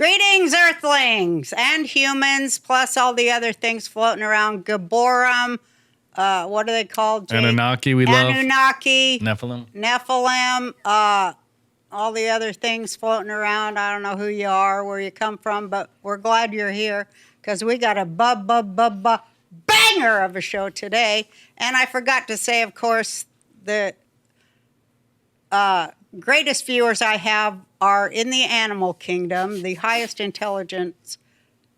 Greetings, Earthlings and humans, plus all the other things floating around. Gaborum, what are they called, Jake? Anunnaki, we love. Anunnaki. Nephilim, all the other things floating around. I don't know who you are, where you come from, but we're glad you're here because we got a banger of a show today. And I forgot to say, of course, the greatest viewers I have are in the animal kingdom, the highest intelligence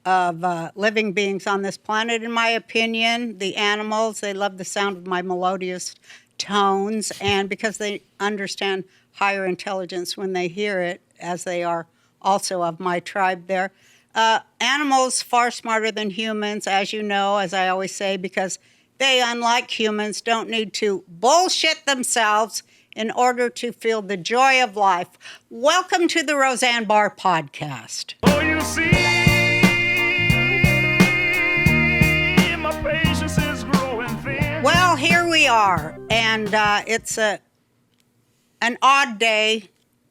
of living beings on this planet, in my opinion. The animals, they love the sound of my melodious tones, and because they understand higher intelligence when they hear it, as they are also of my tribe there. Animals far smarter than humans, as you know, as I always say, because they, unlike humans, don't need to bullshit themselves in order to feel the joy of life. Welcome to the Roseanne Barr Podcast. Oh, you see, my patience is growing thin. Well, here we are, and it's an odd day.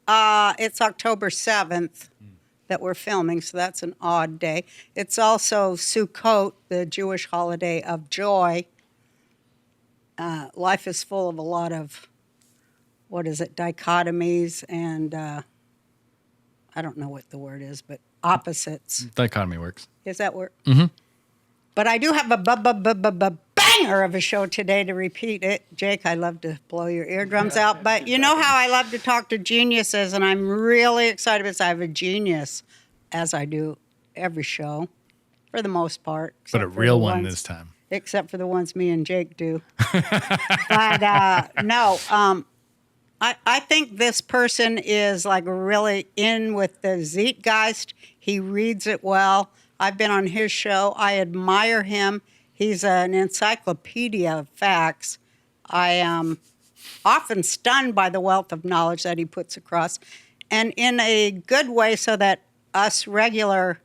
It's October 7th that we're filming, so that's an odd day. It's also Sukkot, the Jewish holiday of joy. Life is full of a lot of dichotomies and I don't know what the word is, but opposites. Dichotomy works. Is that word? Mm-hmm. But I do have a banger of a show today to repeat it. Jake, I love to blow your eardrums out, but you know how I love to talk to geniuses, and I'm really excited because I have a genius, as I do every show, for the most part. But a real one this time. Except for the ones me and Jake do. But no, I think this person is like really in with the Zeitgeist. He reads it well. I've been on his show. I admire him. He's an encyclopedia of facts. I am often stunned by the wealth of knowledge that he puts across, and in a good way so that us regular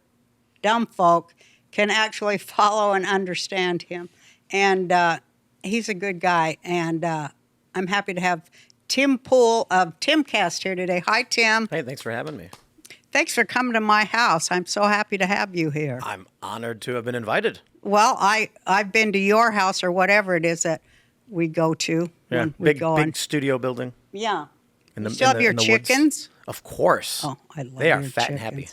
dumb folk can actually follow and understand him. And he's a good guy, and I'm happy to have Tim Poole of Timcast here today. Hi, Tim. Hey, thanks for having me. Thanks for coming to my house. I'm so happy to have you here. I'm honored to have been invited. Well, I've been to your house or whatever it is that we go to. Yeah, when we big go on. studio building. Yeah. You still have your chickens? Woods. Of course. Oh, I love They are your fat chickens. and happy.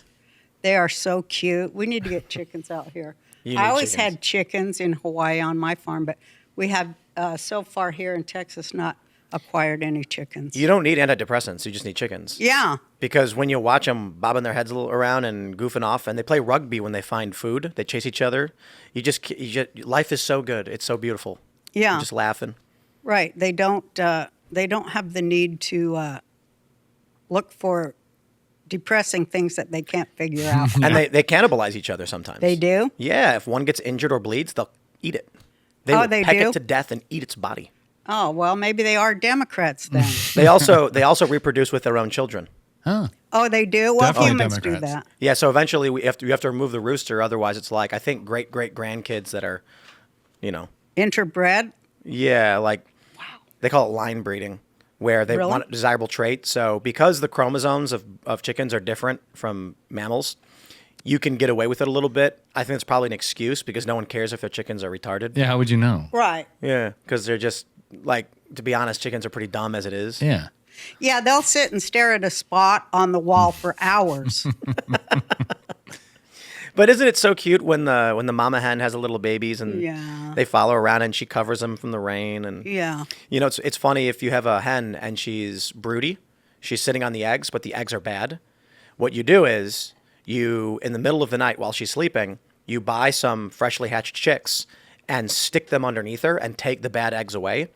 They are so cute. We need to get chickens out here. You I need always chickens. had chickens in Hawaii on my farm, but we have so far here in Texas not acquired any chickens. You don't need antidepressants. You just need chickens. Yeah. Because when you watch them bobbing their heads around and goofing off, and they play rugby when they find food, they chase each other. You just life is so good. It's so beautiful. Yeah. You're just laughing. Right. They don't have the need to look for depressing things that they can't figure out. And they cannibalize each other sometimes. They do? Yeah. If one gets injured or bleeds, they'll eat it. They will they peck do? it to death and eat its body. Oh, well, maybe they are Democrats then. They also reproduce with their own children. Huh. Oh, they do? Well, Definitely humans do Democrats. that. Yeah, so eventually you have to remove the rooster. Otherwise, it's like, I think great-great-grandkids that are, Interbred? yeah, like they call it line breeding, where they Really? want a desirable trait. So because the chromosomes of chickens are different from mammals, you can get away with it a little bit. I think it's probably an excuse because no one cares if their chickens are retarded. Yeah, how would you know? Right. Yeah, because they're just, like, to be honest, chickens are pretty dumb as it is. Yeah. Yeah, they'll sit and stare at a spot on the wall for hours. But isn't it so cute when the mama hen has the little babies and Yeah. they follow around and she covers them from the rain and Yeah. it's funny if you have a hen and she's broody, she's sitting on the eggs, but the eggs are bad. What you do is you, in the middle of the night while she's sleeping, you buy some freshly hatched chicks and stick them underneath her and take the bad eggs away.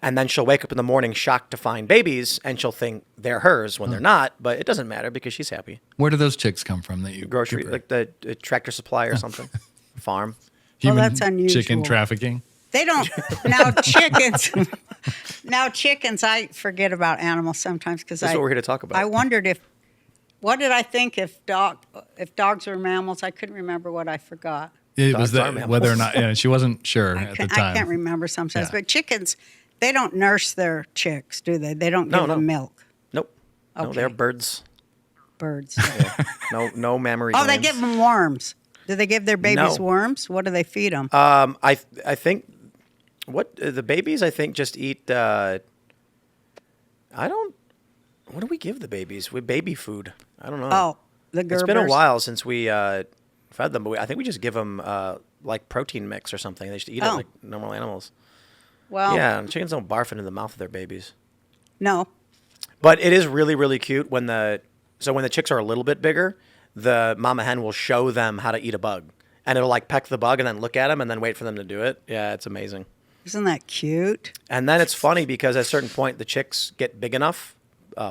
And then she'll wake up in the morning shocked to find babies, and she'll think they're hers when they're not, but it doesn't matter because she's happy. Where do those chicks come from that you Grocery, keep her- like the Tractor Supply or something. Farm. human that's unusual. chicken trafficking? They don't. Now chickens, I forget about animals sometimes because That's what we're here to talk about. I wondered what did I think if dogs were mammals? I couldn't remember what I forgot. It was Dogs are that mammals. whether or not, yeah, she wasn't sure at the time. I can't remember sometimes, Yeah. but chickens, they don't nurse their chicks, do they? They don't give them milk. Nope. No, Okay. they're birds. birds. No mammary Oh, they glands. give them worms. Do they give their babies No. worms? What do they feed them? I think what the babies I think just eat. I don't. What do we give the babies? We baby food. I don't know. Oh, the Gerbers. It's been a while since we fed them, but I think we just give them like protein mix or something. They just eat it Oh. like normal animals. Well, Yeah, and chickens don't barf into the mouth of their babies. no. But it is really, really cute when the chicks are a little bit bigger, the mama hen will show them how to eat a bug, and it'll like peck the bug and then look at them and then wait for them to do it. Yeah, it's amazing. Isn't that cute? And then it's funny because at a certain point the chicks get big enough,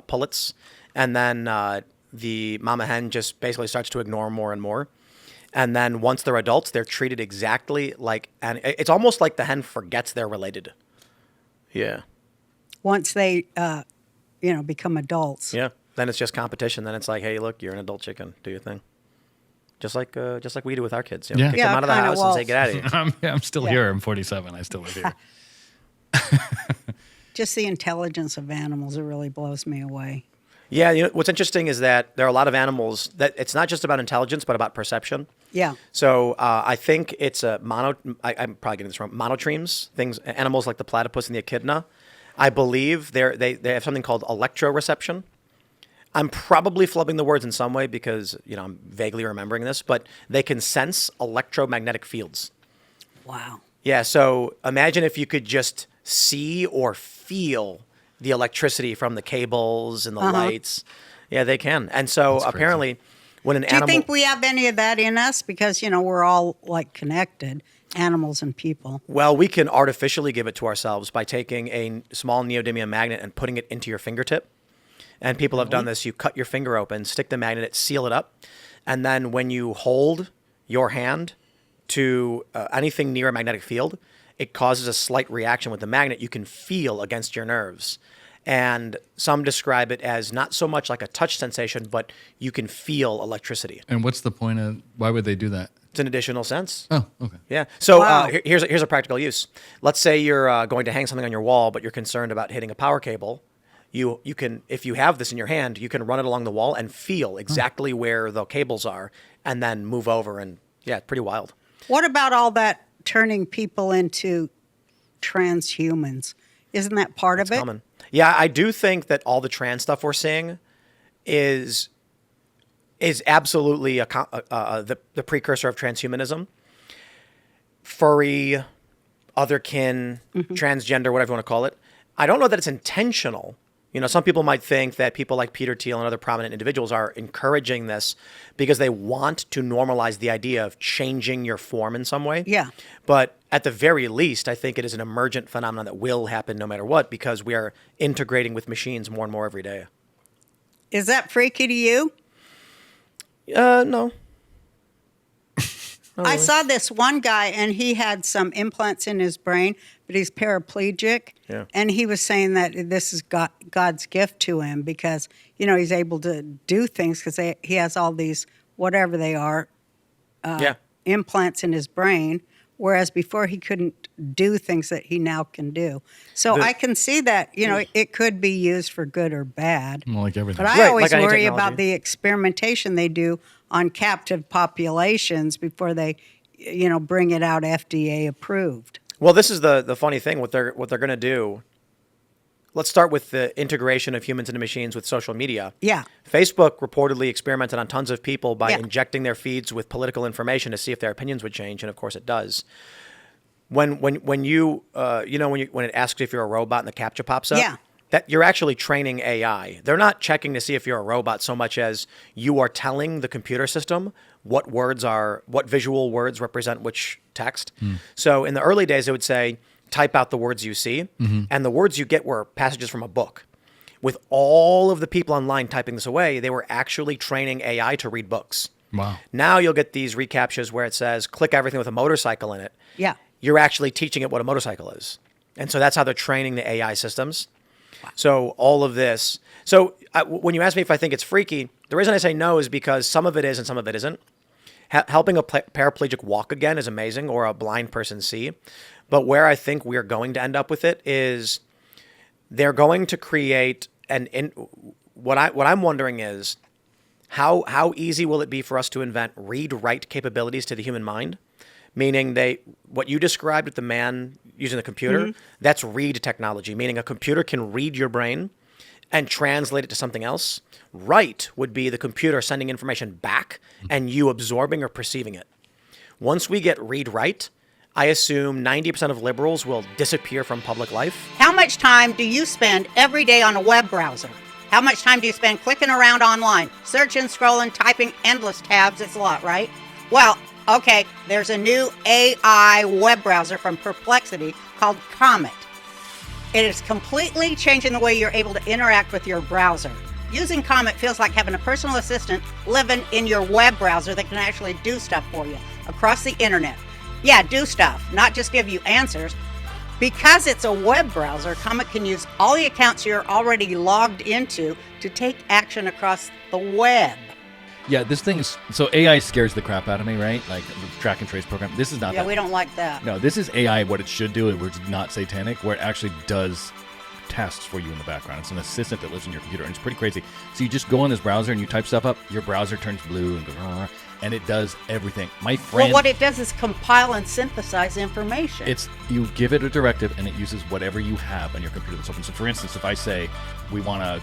pullets, and then the mama hen just basically starts to ignore more and more. And then once they're adults, they're treated exactly like, and it's almost like the hen forgets they're related. Yeah. Once they, become adults. Yeah. Then it's just competition. Then it's like, hey, look, you're an adult chicken. Do your thing. Just like we do with our kids. You know, Yeah. Kick Yeah, them out of the kinda house and say, get out of here. I'm still Yeah. here. I'm 47. I still live here. Just the intelligence of animals, it really blows me away. Yeah. You know, what's interesting is that there are a lot of animals that it's not just about intelligence, but about perception. Yeah. So I think it's I'm probably getting this wrong. Monotremes, animals like the platypus and the echidna. I believe they have something called electroreception. I'm probably flubbing the words in some way because I'm vaguely remembering this, but they can sense electromagnetic fields. Wow. Yeah. So imagine if you could just see or feel the electricity from the cables and the lights. Yeah, they can. And so That's crazy. apparently, when an Do you animal, think we have any of that in us? Because, we're all like connected, animals and people. well, we can artificially give it to ourselves by taking a small neodymium magnet and putting it into your fingertip. And people have done this. You cut your finger open, stick the magnet, seal it up. And then when you hold your hand to anything near a magnetic field, it causes a slight reaction with the magnet you can feel against your nerves. And some describe it as not so much like a touch sensation, but you can feel electricity. And what's the point of, why would they do that? It's an additional sense. Oh, okay. Yeah. So Wow. here's a practical use. Let's say you're going to hang something on your wall, but you're concerned about hitting a power cable. You can, if you have this in your hand, you can run it along the wall and feel exactly where the cables are, and then move over. And yeah, pretty wild. What about all that turning people into transhumans? Isn't that part of it? Common. Yeah, I do think that all the trans stuff we're seeing is absolutely the precursor of transhumanism. Furry, otherkin, transgender, whatever you want to call it. I don't know that it's intentional. Some people might think that people like Peter Thiel and other prominent individuals are encouraging this because they want to normalize the idea of changing your form in some way. Yeah. But at the very least, I think it is an emergent phenomenon that will happen no matter what because we are integrating with machines more and more every day. Is that freaky to you? No. I saw this one guy, and he had some implants in his brain, but he's paraplegic. Yeah. And he was saying that this is God's gift to him because, he's able to do things because he has all these, whatever they are, implants in his brain, whereas before he couldn't do things that he now can do. So I can see that, it could be used for good or bad. Well, like everything. But I Right, always like any worry technology. about the experimentation they do on captive populations before they, bring it out FDA approved. Well, this is the funny thing. What they're going to do. Let's start with the integration of humans into machines with social media. Yeah. Facebook reportedly experimented on tons of people by Yeah. injecting their feeds with political information to see if their opinions would change, and of course it does. When it asks if you're a robot and the CAPTCHA pops up, Yeah. that you're actually training AI. They're not checking to see if you're a robot so much as you are telling the computer system what visual words represent which text. So in the early days, it would say, type out the words you see, and the words you get were passages from a book. With all of the people online typing this away, they were actually training AI to read books. Wow. Now you'll get these recaptchas where it says, click everything with a motorcycle in it. Yeah. You're actually teaching it what a motorcycle is. And so that's how they're training the AI systems. So all of this. So when you ask me if I think it's freaky, the reason I say no is because some of it is and some of it isn't. Helping a paraplegic walk again is amazing, or a blind person see. But where I think we're going to end up with it is they're going to create what I'm wondering is, How easy will it be for us to invent read-write capabilities to the human mind? Meaning what you described with the man using the computer, that's read technology, meaning a computer can read your brain and translate it to something else. Write would be the computer sending information back and you absorbing or perceiving it. Once we get read-write, I assume 90% of liberals will disappear from public life. How much time do you spend every day on a web browser? How much time do you spend clicking around online, searching, scrolling, typing endless tabs? It's a lot, right? Well, okay, there's a new AI web browser from Perplexity called Comet. It is completely changing the way you're able to interact with your browser. Using Comet feels like having a personal assistant living in your web browser that can actually do stuff for you across the internet. Yeah, do stuff, not just give you answers. Because it's a web browser, Comet can use all the accounts you're already logged into to take action across the web. Yeah, this thing is... So AI scares the crap out of me, right? Like the track and trace program. This is not Yeah, that. we don't like that. No, this is AI, what it should do, where it's not satanic, where it actually does tasks for you in the background. It's an assistant that lives in your computer, and it's pretty crazy. So you just go in this browser and you type stuff up, your browser turns blue and goes, and it does everything. My friend... Well, what it does is compile and synthesize information. It's you give it a directive and it uses whatever you have on your computer that's open. So for instance, if I say we want to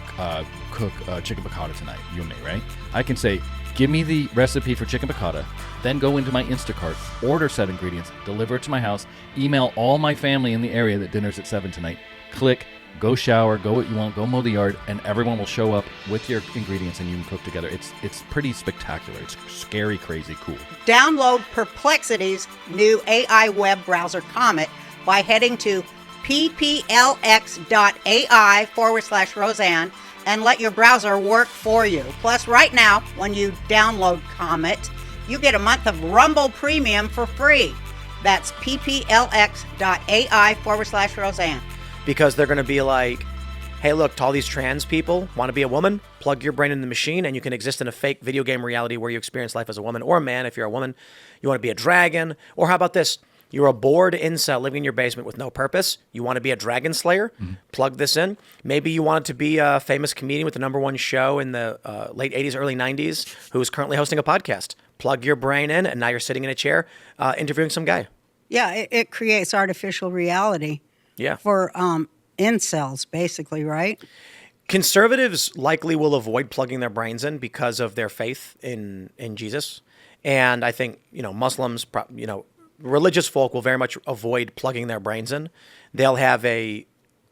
cook chicken piccata tonight, you and me, right? I can say, give me the recipe for chicken piccata, then go into my Instacart, order said ingredients, deliver it to my house, email all my family in the area that dinner's at 7 tonight, click, go shower, go what you want, go mow the yard, and everyone will show up with your ingredients and you can cook together. It's pretty spectacular. It's scary, crazy, cool. Download Perplexity's new AI web browser Comet by heading to pplx.ai/Roseanne and let your browser work for you. Plus, right now, when you download Comet, you get a month of Rumble Premium for free. That's pplx.ai/Roseanne. Because they're going to be like, hey, look, to all these trans people, want to be a woman? Plug your brain in the machine and you can exist in a fake video game reality where you experience life as a woman or a man if you're a woman. You want to be a dragon? Or how about this? You're a bored incel living in your basement with no purpose. You want to be a dragon slayer? Plug this in. Maybe you want to be a famous comedian with the #1 show in the late 80s, early 90s who is currently hosting a podcast. Plug your brain in and now you're sitting in a chair interviewing some guy. Yeah, it creates artificial reality. Yeah. For incels, basically, right? Conservatives likely will avoid plugging their brains in because of their faith in Jesus. And I think, Muslims, religious folk will very much avoid plugging their brains in. They'll have a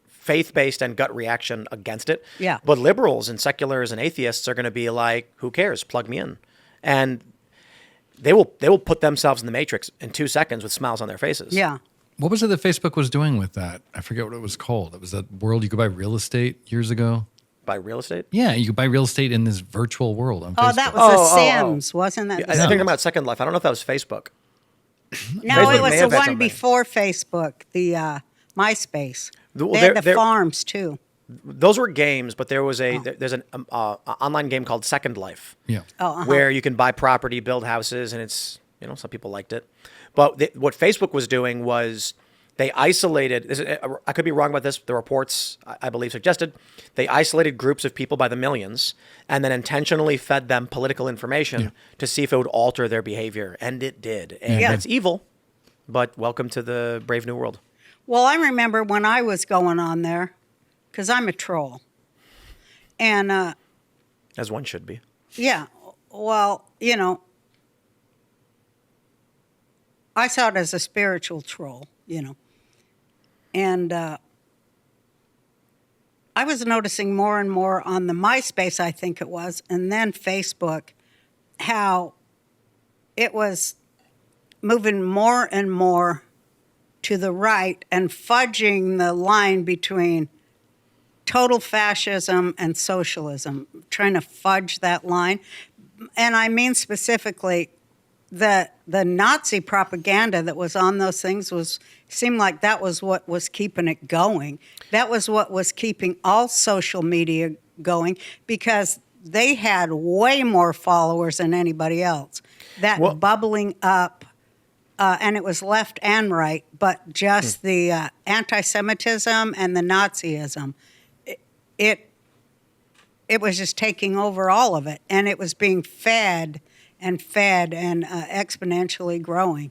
faith-based and gut reaction against it. Yeah. But liberals and seculars and atheists are going to be like, who cares? Plug me in. And they will put themselves in the matrix in 2 seconds with smiles on their faces. Yeah. What was it that Facebook was doing with that? I forget what it was called. It was that world you could buy real estate years ago. Buy real estate? Yeah, you could buy real estate in this virtual world on Oh, Facebook. that was The Sims, wasn't that? I The think about Second Life. I don't know if that was Facebook. No, Facebook it was may the have had one something. before Facebook, the MySpace. Well, They had the they're- farms, too. Those were games, but there's an online game called Second Life. Yeah. Where you can buy property, build houses, and it's, some people liked it. But what Facebook was doing was they isolated, I could be wrong about this, the reports, I believe, suggested, they isolated groups of people by the millions and then intentionally fed them political information to see if it would alter their behavior. And it did. And Yeah. it's evil, but welcome to the brave new world. Well, I remember when I was going on there, because I'm a troll. And, As one should be. yeah, well, I saw it as a spiritual troll, And I was noticing more and more on the MySpace, I think it was, and then Facebook, how it was moving more and more to the right and fudging the line between total fascism and socialism, trying to fudge that line. And I mean specifically the Nazi propaganda that was on those things seemed like that was what was keeping it going. That was what was keeping all social media going because they had way more followers than anybody else. That bubbling up, and it was left and right, but just the anti-Semitism and the Nazism. it was just taking over all of it, and it was being fed and exponentially growing.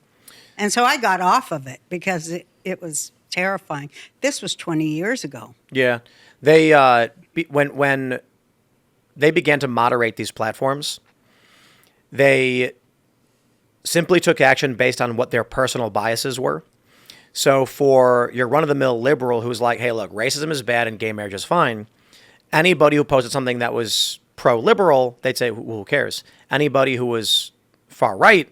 And so I got off of it because it was terrifying. This was 20 years ago. Yeah. They when they began to moderate these platforms, they simply took action based on what their personal biases were. So for your run-of-the-mill liberal who's like, hey, look, racism is bad and gay marriage is fine, anybody who posted something that was pro-liberal, they'd say, well, who cares? Anybody who was far-right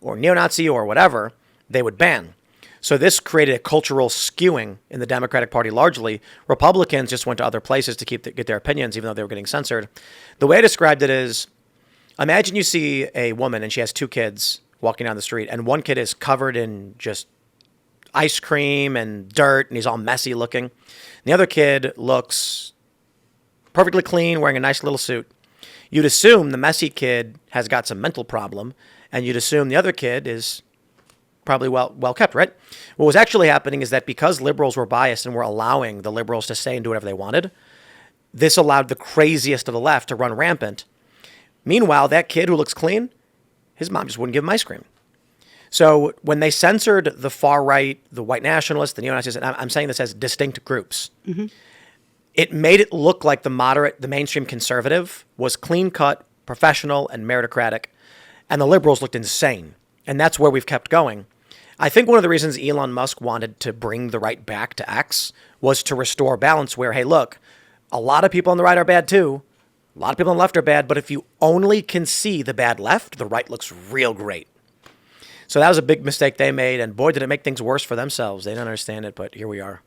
or neo-Nazi or whatever, they would ban. So this created a cultural skewing in the Democratic Party largely. Republicans just went to other places to get their opinions, even though they were getting censored. The way I described it is, imagine you see a woman and she has 2 kids walking down the street, and one kid is covered in just ice cream and dirt, and he's all messy looking. And the other kid looks perfectly clean, wearing a nice little suit. You'd assume the messy kid has got some mental problem, and you'd assume the other kid is probably well kept, right? What was actually happening is that because liberals were biased and were allowing the liberals to say and do whatever they wanted, this allowed the craziest of the left to run rampant. Meanwhile, that kid who looks clean, his mom just wouldn't give him ice cream. So when they censored the far right, the white nationalists, the neo-Nazis, and I'm saying this as distinct groups, it made it look like the moderate, the mainstream conservative was clean-cut, professional, and meritocratic, and the liberals looked insane. And that's where we've kept going. I think one of the reasons Elon Musk wanted to bring the right back to X was to restore balance where, hey, look, a lot of people on the right are bad too. A lot of people on the left are bad, but if you only can see the bad left, the right looks real great. So that was a big mistake they made, and boy, did it make things worse for themselves. They don't understand it, but here we are.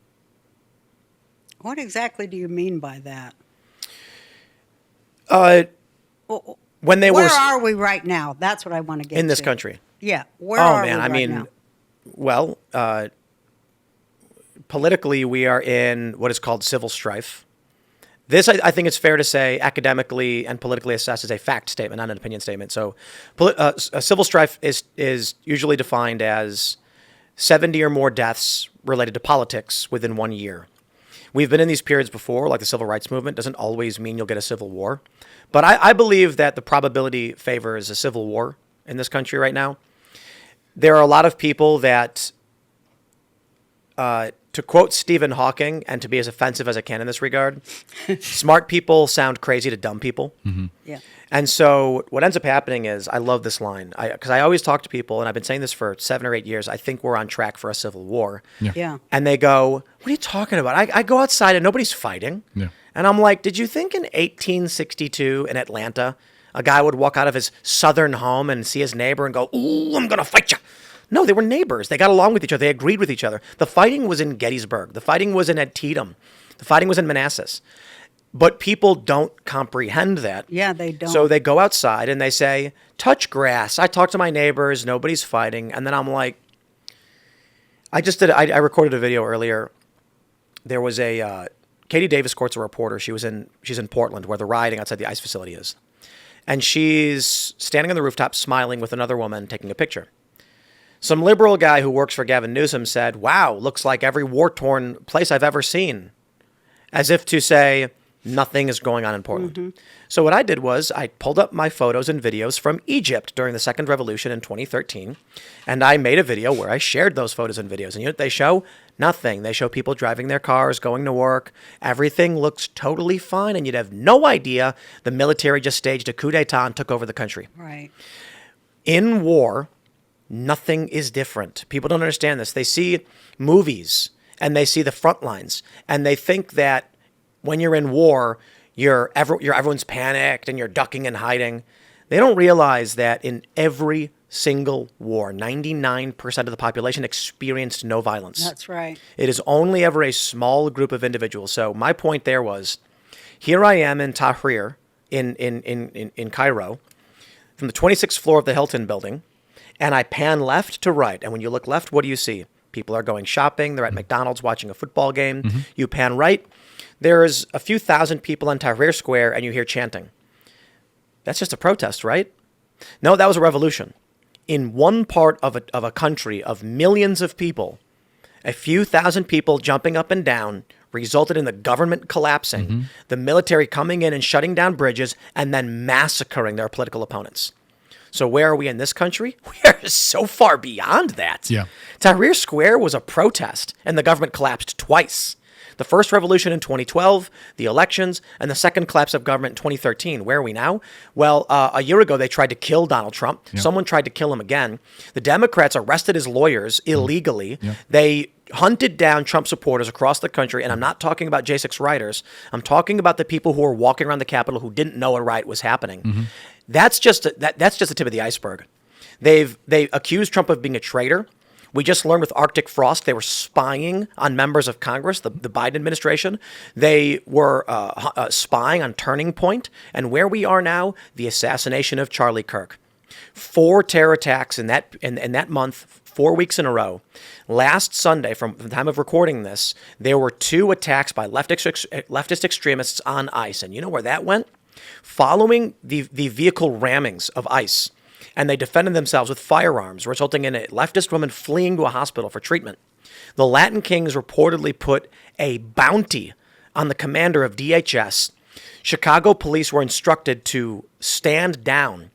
What exactly do you mean by that? When they Where were are we right now? That's what I want to get in this to. country. Yeah. Where are man, we I right mean, now? well, politically, we are in what is called civil strife. This, I think it's fair to say, academically and politically assessed as a fact statement, not an opinion statement. So a civil strife is usually defined as 70 or more deaths related to politics within 1 year. We've been in these periods before, like the civil rights movement. Doesn't always mean you'll get a civil war. But I believe that the probability favors a civil war in this country right now. There are a lot of people that, to quote Stephen Hawking, and to be as offensive as I can in this regard, smart people sound crazy to dumb people. Mm-hmm. Yeah. And so what ends up happening is, I love this line, because I always talk to people, and I've been saying this for 7 or 8 years, I think we're on track for a civil war. Yeah. And they go, what are you talking about? I go outside and nobody's fighting. Yeah. And I'm like, did you think in 1862 in Atlanta, a guy would walk out of his southern home and see his neighbor and go, ooh, I'm going to fight you? No, they were neighbors. They got along with each other. They agreed with each other. The fighting was in Gettysburg. The fighting was in Antietam. The fighting was in Manassas. But people don't comprehend that. Yeah, they don't. So they go outside and they say, touch grass. I talk to my neighbors. Nobody's fighting. And then I'm like, I recorded a video earlier. There was Katie Davis Court's a reporter. She's in Portland, where the rioting outside the ICE facility is. And she's standing on the rooftop smiling with another woman taking a picture. Some liberal guy who works for Gavin Newsom said, wow, looks like every war-torn place I've ever seen. As if to say, nothing is going on in Portland. Mm-hmm. So what I did was I pulled up my photos and videos from Egypt during the Second Revolution in 2013, and I made a video where I shared those photos and videos. And you know what they show? Nothing. They show people driving their cars, going to work. Everything looks totally fine, and you'd have no idea the military just staged a coup d'etat and took over the country. Right. In war, nothing is different. People don't understand this. They see movies, and they see the front lines, and they think that when you're in war, everyone's panicked and you're ducking and hiding. They don't realize that in every single war, 99% of the population experienced no violence. That's right. It is only ever a small group of individuals. So my point there was, here I am in Tahrir, in Cairo, from the 26th floor of the Hilton building, and I pan left to right. And when you look left, what do you see? People are going shopping. They're at McDonald's watching a football game. Mm-hmm. You pan right. There's a few thousand people on Tahrir Square, and you hear chanting. That's just a protest, right? No, that was a revolution. In one part of a country of millions of people, a few thousand people jumping up and down, resulted in the government collapsing, the military coming in and shutting down bridges, and then massacring their political opponents. So where are we in this country? We are so far beyond that. Yeah. Tahrir Square was a protest, and the government collapsed twice. The first revolution in 2012, the elections, and the second collapse of government in 2013. Where are we now? Well, a year ago, they tried to kill Donald Trump. Yeah. Someone tried to kill him again. The Democrats arrested his lawyers illegally. Yeah. They hunted down Trump supporters across the country, and I'm not talking about J6 rioters. I'm talking about the people who were walking around the Capitol who didn't know a riot was happening. That's just the tip of the iceberg. They accused Trump of being a traitor. We just learned with Arctic Frost, they were spying on members of Congress, the Biden administration. They were spying on Turning Point. And where we are now, the assassination of Charlie Kirk. 4 terror attacks in that month, 4 weeks in a row. Last Sunday, from the time of recording this, there were 2 attacks by leftist extremists on ICE. And you know where that went? Following the vehicle rammings of ICE. And they defended themselves with firearms, resulting in a leftist woman fleeing to a hospital for treatment. The Latin Kings reportedly put a bounty on the commander of DHS. Chicago police were instructed to stand down,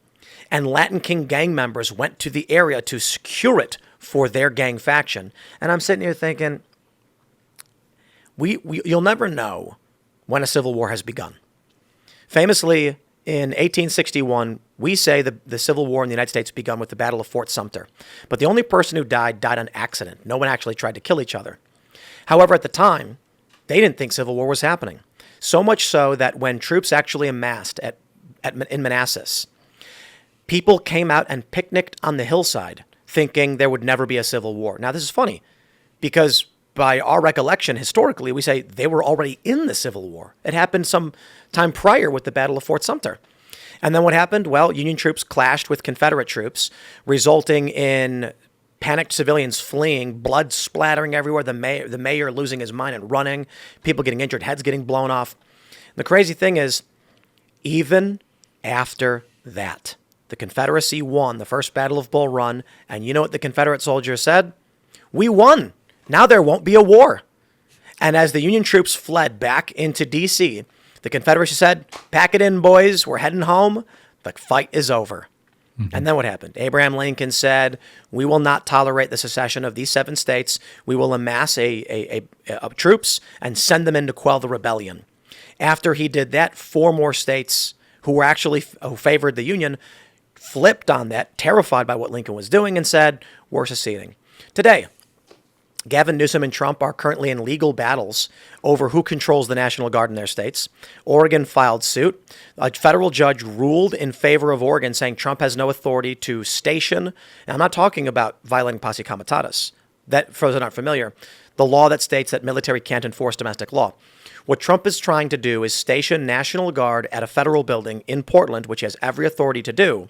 and Latin King gang members went to the area to secure it for their gang faction. And I'm sitting here thinking, you'll never know when a civil war has begun. Famously, in 1861, we say the Civil War in the United States began with the Battle of Fort Sumter. But the only person who died on accident. No one actually tried to kill each other. However, at the time, they didn't think Civil War was happening. So much so that when troops actually amassed in Manassas, people came out and picnicked on the hillside thinking there would never be a Civil War. Now, this is funny because by our recollection, historically, we say they were already in the Civil War. It happened some time prior with the Battle of Fort Sumter. And then what happened? Well, Union troops clashed with Confederate troops, resulting in panicked civilians fleeing, blood splattering everywhere, the mayor losing his mind and running, people getting injured, heads getting blown off. The crazy thing is, even after that, the Confederacy won the First Battle of Bull Run, and you know what the Confederate soldiers said? We won. Now there won't be a war. And as the Union troops fled back into D.C., the Confederacy said, pack it in, boys. We're heading home. The fight is over. And then what happened? Abraham Lincoln said, we will not tolerate the secession of these 7 states. We will amass troops and send them in to quell the rebellion. After he did that, 4 more states who favored the Union flipped on that, terrified by what Lincoln was doing, and said, we're seceding. Today, Gavin Newsom and Trump are currently in legal battles over who controls the National Guard in their states. Oregon filed suit. A federal judge ruled in favor of Oregon, saying Trump has no authority to station. And I'm not talking about violating posse comitatus. That, for those that aren't familiar, the law that states that military can't enforce domestic law. What Trump is trying to do is station National Guard at a federal building in Portland, which he has every authority to do.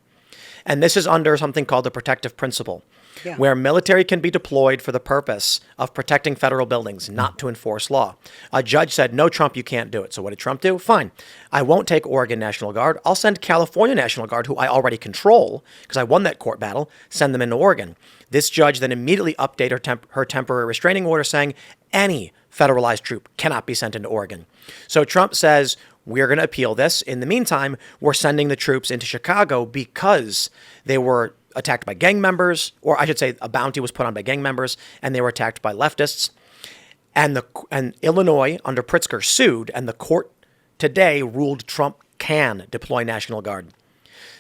And this is under something called the protective principle. Yeah. Where military can be deployed for the purpose of protecting federal buildings, not to enforce law. A judge said, no, Trump, you can't do it. So what did Trump do? Fine. I won't take Oregon National Guard. I'll send California National Guard, who I already control, because I won that court battle, send them into Oregon. This judge then immediately updated her temporary restraining order saying any federalized troop cannot be sent into Oregon. So Trump says, we're going to appeal this. In the meantime, we're sending the troops into Chicago because they were attacked by gang members, or I should say a bounty was put on by gang members, and they were attacked by leftists. And Illinois, under Pritzker, sued, and the court today ruled Trump can deploy National Guard.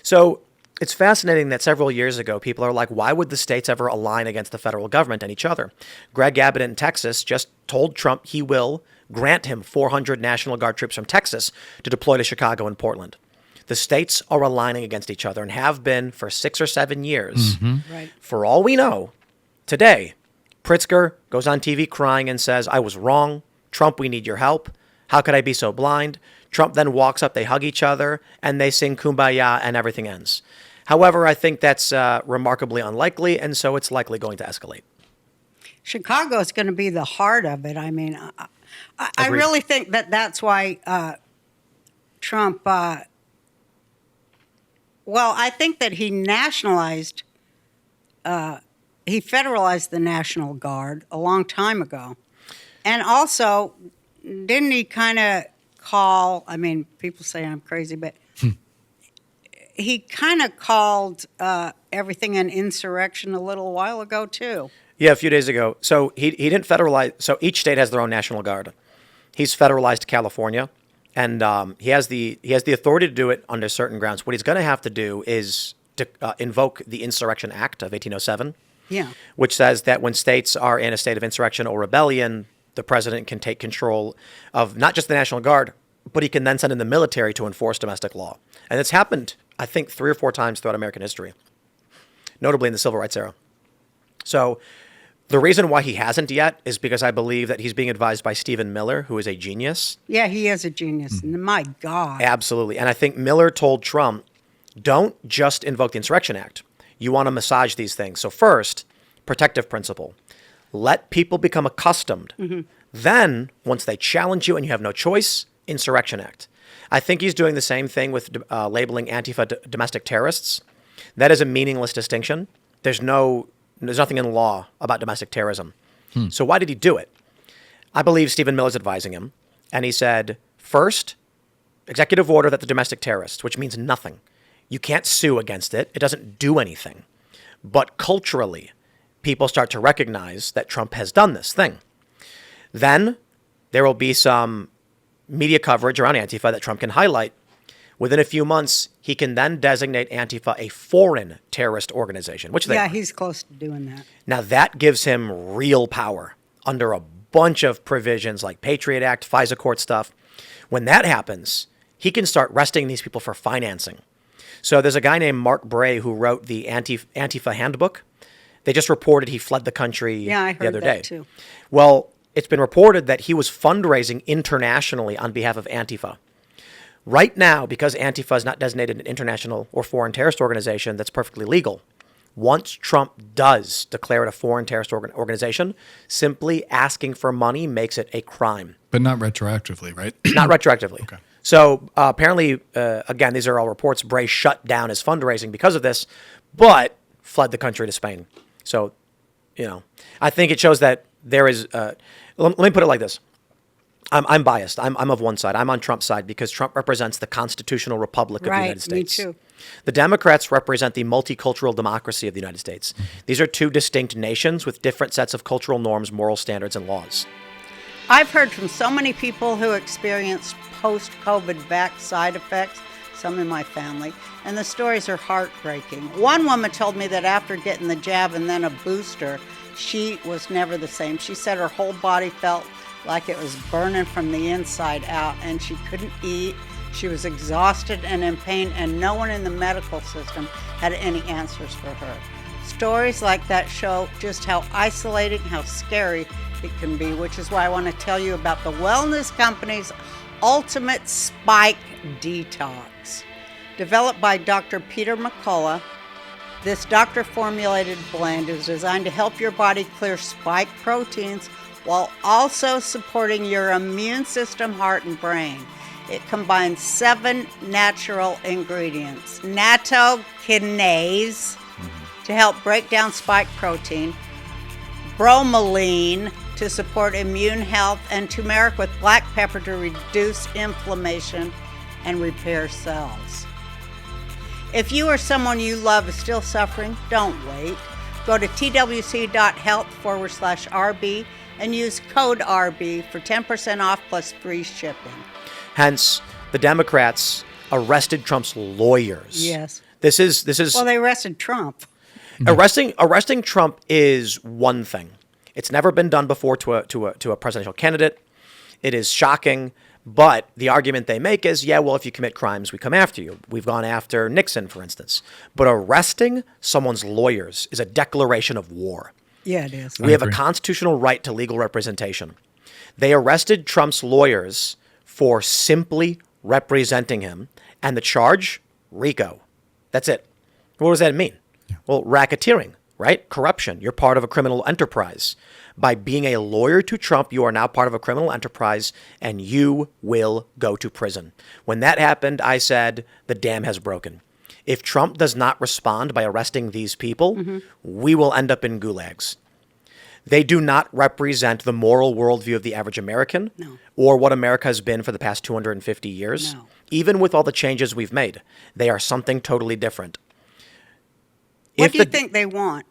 So it's fascinating that several years ago, people are like, why would the states ever align against the federal government and each other? Greg Abbott in Texas just told Trump he will grant him 400 National Guard troops from Texas to deploy to Chicago and Portland. The states are aligning against each other and have been for 6 or 7 years. Right. For all we know, today, Pritzker goes on TV crying and says, I was wrong. Trump, we need your help. How could I be so blind? Trump then walks up, they hug each other, and they sing Kumbaya, and everything ends. However, I think that's remarkably unlikely, and so it's likely going to escalate. Chicago is going to be the heart of it. I mean, I really think that's why Trump... Well, I think that he nationalized, he federalized the National Guard a long time ago. And also, didn't he kind of call? I mean, people say I'm crazy, but he kind of called everything an insurrection a little while ago too. Yeah, a few days ago. So he didn't federalize. So each state has their own National Guard. He's federalized California, and he has the authority to do it under certain grounds. What he's going to have to do is to invoke the Insurrection Act of 1807, Yeah. which says that when states are in a state of insurrection or rebellion, the president can take control of not just the National Guard, but he can then send in the military to enforce domestic law. And it's happened, I think, 3 or 4 times throughout American history, notably in the Civil Rights era. So the reason why he hasn't yet is because I believe that he's being advised by Stephen Miller, who is a genius. Yeah, he is a genius. My God. Absolutely. And I think Miller told Trump, don't just invoke the Insurrection Act. You want to massage these things. So first, protective principle. Let people become accustomed. Then, once they challenge you and you have no choice, Insurrection Act. I think he's doing the same thing with labeling Antifa domestic terrorists. That is a meaningless distinction. There's nothing in law about domestic terrorism. So why did he do it? I believe Stephen Miller's advising him. And he said, first, executive order that the domestic terrorists, which means nothing. You can't sue against it. It doesn't do anything. But culturally, people start to recognize that Trump has done this thing. Then there will be some media coverage around Antifa that Trump can highlight. Within a few months, he can then designate Antifa a foreign terrorist organization, which they are. He's close to doing that. Now, that gives him real power under a bunch of provisions like Patriot Act, FISA court stuff. When that happens, he can start arresting these people for financing. So there's a guy named Mark Bray who wrote the Antifa handbook. They just reported he fled the country I the heard other that day. too. Well, it's been reported that he was fundraising internationally on behalf of Antifa. Right now, because Antifa is not designated an international or foreign terrorist organization, that's perfectly legal. Once Trump does declare it a foreign terrorist organization, simply asking for money makes it a crime. But not retroactively, right? Not retroactively. Okay. So apparently, again, these are all reports. Bray shut down his fundraising because of this, but fled the country to Spain. So, I think it shows that there is. Let me put it like this. I'm biased. I'm of one side. I'm on Trump's side because Trump represents the constitutional republic of the United States. Me too. The Democrats represent the multicultural democracy of the United States. These are two distinct nations with different sets of cultural norms, moral standards, and laws. I've heard from so many people who experienced post-COVID back side effects, some in my family, and the stories are heartbreaking. One woman told me that after getting the jab and then a booster, she was never the same. She said her whole body felt like it was burning from the inside out, and she couldn't eat. She was exhausted and in pain, and no one in the medical system had any answers for her. Stories like that show just how isolating, how scary it can be, which is why I want to tell you about the wellness company's Ultimate Spike Detox. Developed by Dr. Peter McCullough, this doctor-formulated blend is designed to help your body clear spike proteins while also supporting your immune system, heart, and brain. It combines 7 natural ingredients. Nattokinase to help break down spike protein, bromelain to support immune health, and turmeric with black pepper to reduce inflammation and repair cells. If you or someone you love is still suffering, don't wait. Go to twc.health/RB and use code RB for 10% off plus free shipping. Hence, the Democrats arrested Trump's lawyers. Yes. This is. Well, they arrested Trump. Arresting Trump is one thing. It's never been done before to a presidential candidate. It is shocking. But the argument they make is, yeah, well, if you commit crimes, we come after you. We've gone after Nixon, for instance. But arresting someone's lawyers is a declaration of war. Yeah, it is. We have a constitutional right to legal representation. They arrested Trump's lawyers for simply representing him. And the charge, RICO. That's it. What does that mean? Yeah. Well, racketeering, right? Corruption. You're part of a criminal enterprise. By being a lawyer to Trump, you are now part of a criminal enterprise, and you will go to prison. When that happened, I said, the dam has broken. If Trump does not respond by arresting these people, we will end up in gulags. They do not represent the moral worldview of the average American or what America has been for the past 250 years. No. Even with all the changes we've made, they are something totally different. What do you think they want?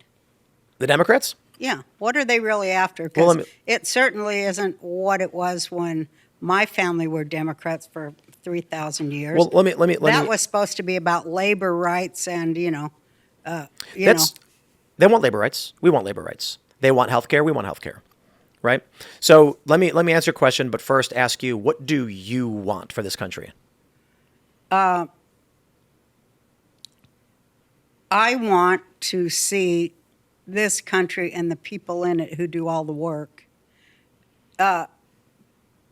The Democrats? Yeah. What are they really after? Well, Because it certainly isn't what it was when my family were Democrats for 3,000 years. Well, let me. That was supposed to be about labor rights and, They want labor rights. We want labor rights. They want health care. We want health care. Right? So let me answer your question, but first ask you, what do you want for this country? I want to see this country and the people in it who do all the work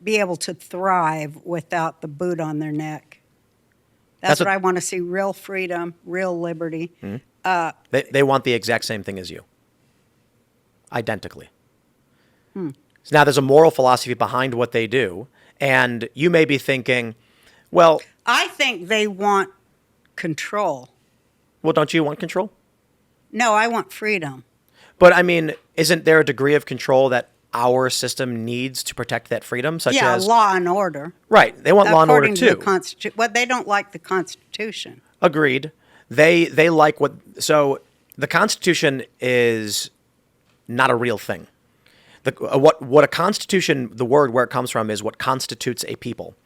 be able to thrive without the boot on their neck. That's what I want to see, real freedom, real liberty. They want the exact same thing as you. Identically. So now there's a moral philosophy behind what they do, and you may be thinking, well... I think they want control. Well, don't you want control? No, I want freedom. But, I mean, isn't there a degree of control that our system needs to protect that freedom, such as... law and order. Right. They want law and order, too. According to the Well, they don't like the Constitution. Agreed. They like what... So, the Constitution is not a real thing. What a Constitution, the word where it comes from, is what constitutes a people.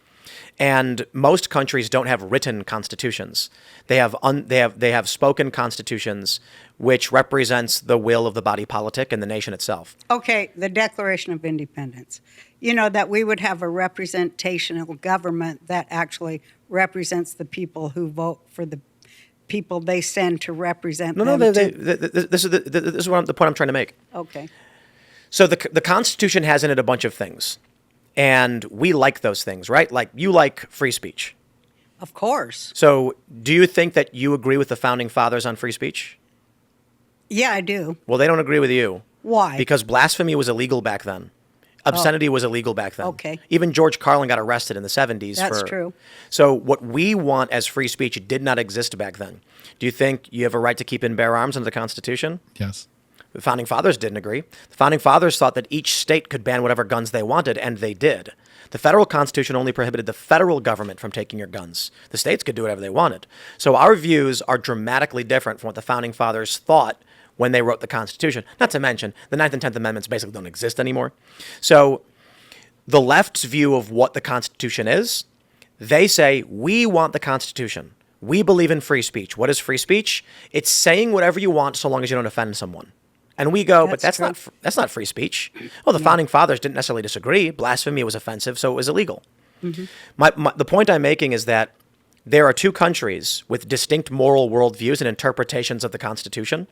And most countries don't have written constitutions. They have spoken constitutions, which represents the will of the body politic and the nation itself. Okay, the Declaration of Independence. That we would have a representational government that actually represents the people who vote for the people they send to represent them. This is the point I'm trying to make. Okay. So the Constitution has in it a bunch of things. And we like those things, right? Like, you like free speech. Of course. So do you think that you agree with the Founding Fathers on free speech? Yeah, I do. Well, they don't agree with you. Why? Because blasphemy was illegal back then. Obscenity was illegal back then. Okay. Even George Carlin got arrested in the 70s. That's true. So what we want as free speech did not exist back then. Do you think you have a right to keep and bear arms under the Constitution? Yes. The Founding Fathers didn't agree. The Founding Fathers thought that each state could ban whatever guns they wanted, and they did. The federal Constitution only prohibited the federal government from taking your guns. The states could do whatever they wanted. So our views are dramatically different from what the Founding Fathers thought when they wrote the Constitution. Not to mention, the 9th and 10th Amendments basically don't exist anymore. So the left's view of what the Constitution is, they say, we want the Constitution. We believe in free speech. What is free speech? It's saying whatever you want so long as you don't offend someone. And we go, but that's not free speech. Well, the Founding Fathers didn't necessarily disagree. Blasphemy was offensive, so it was illegal. The point I'm making is that there are two countries with distinct moral worldviews and interpretations of the Constitution.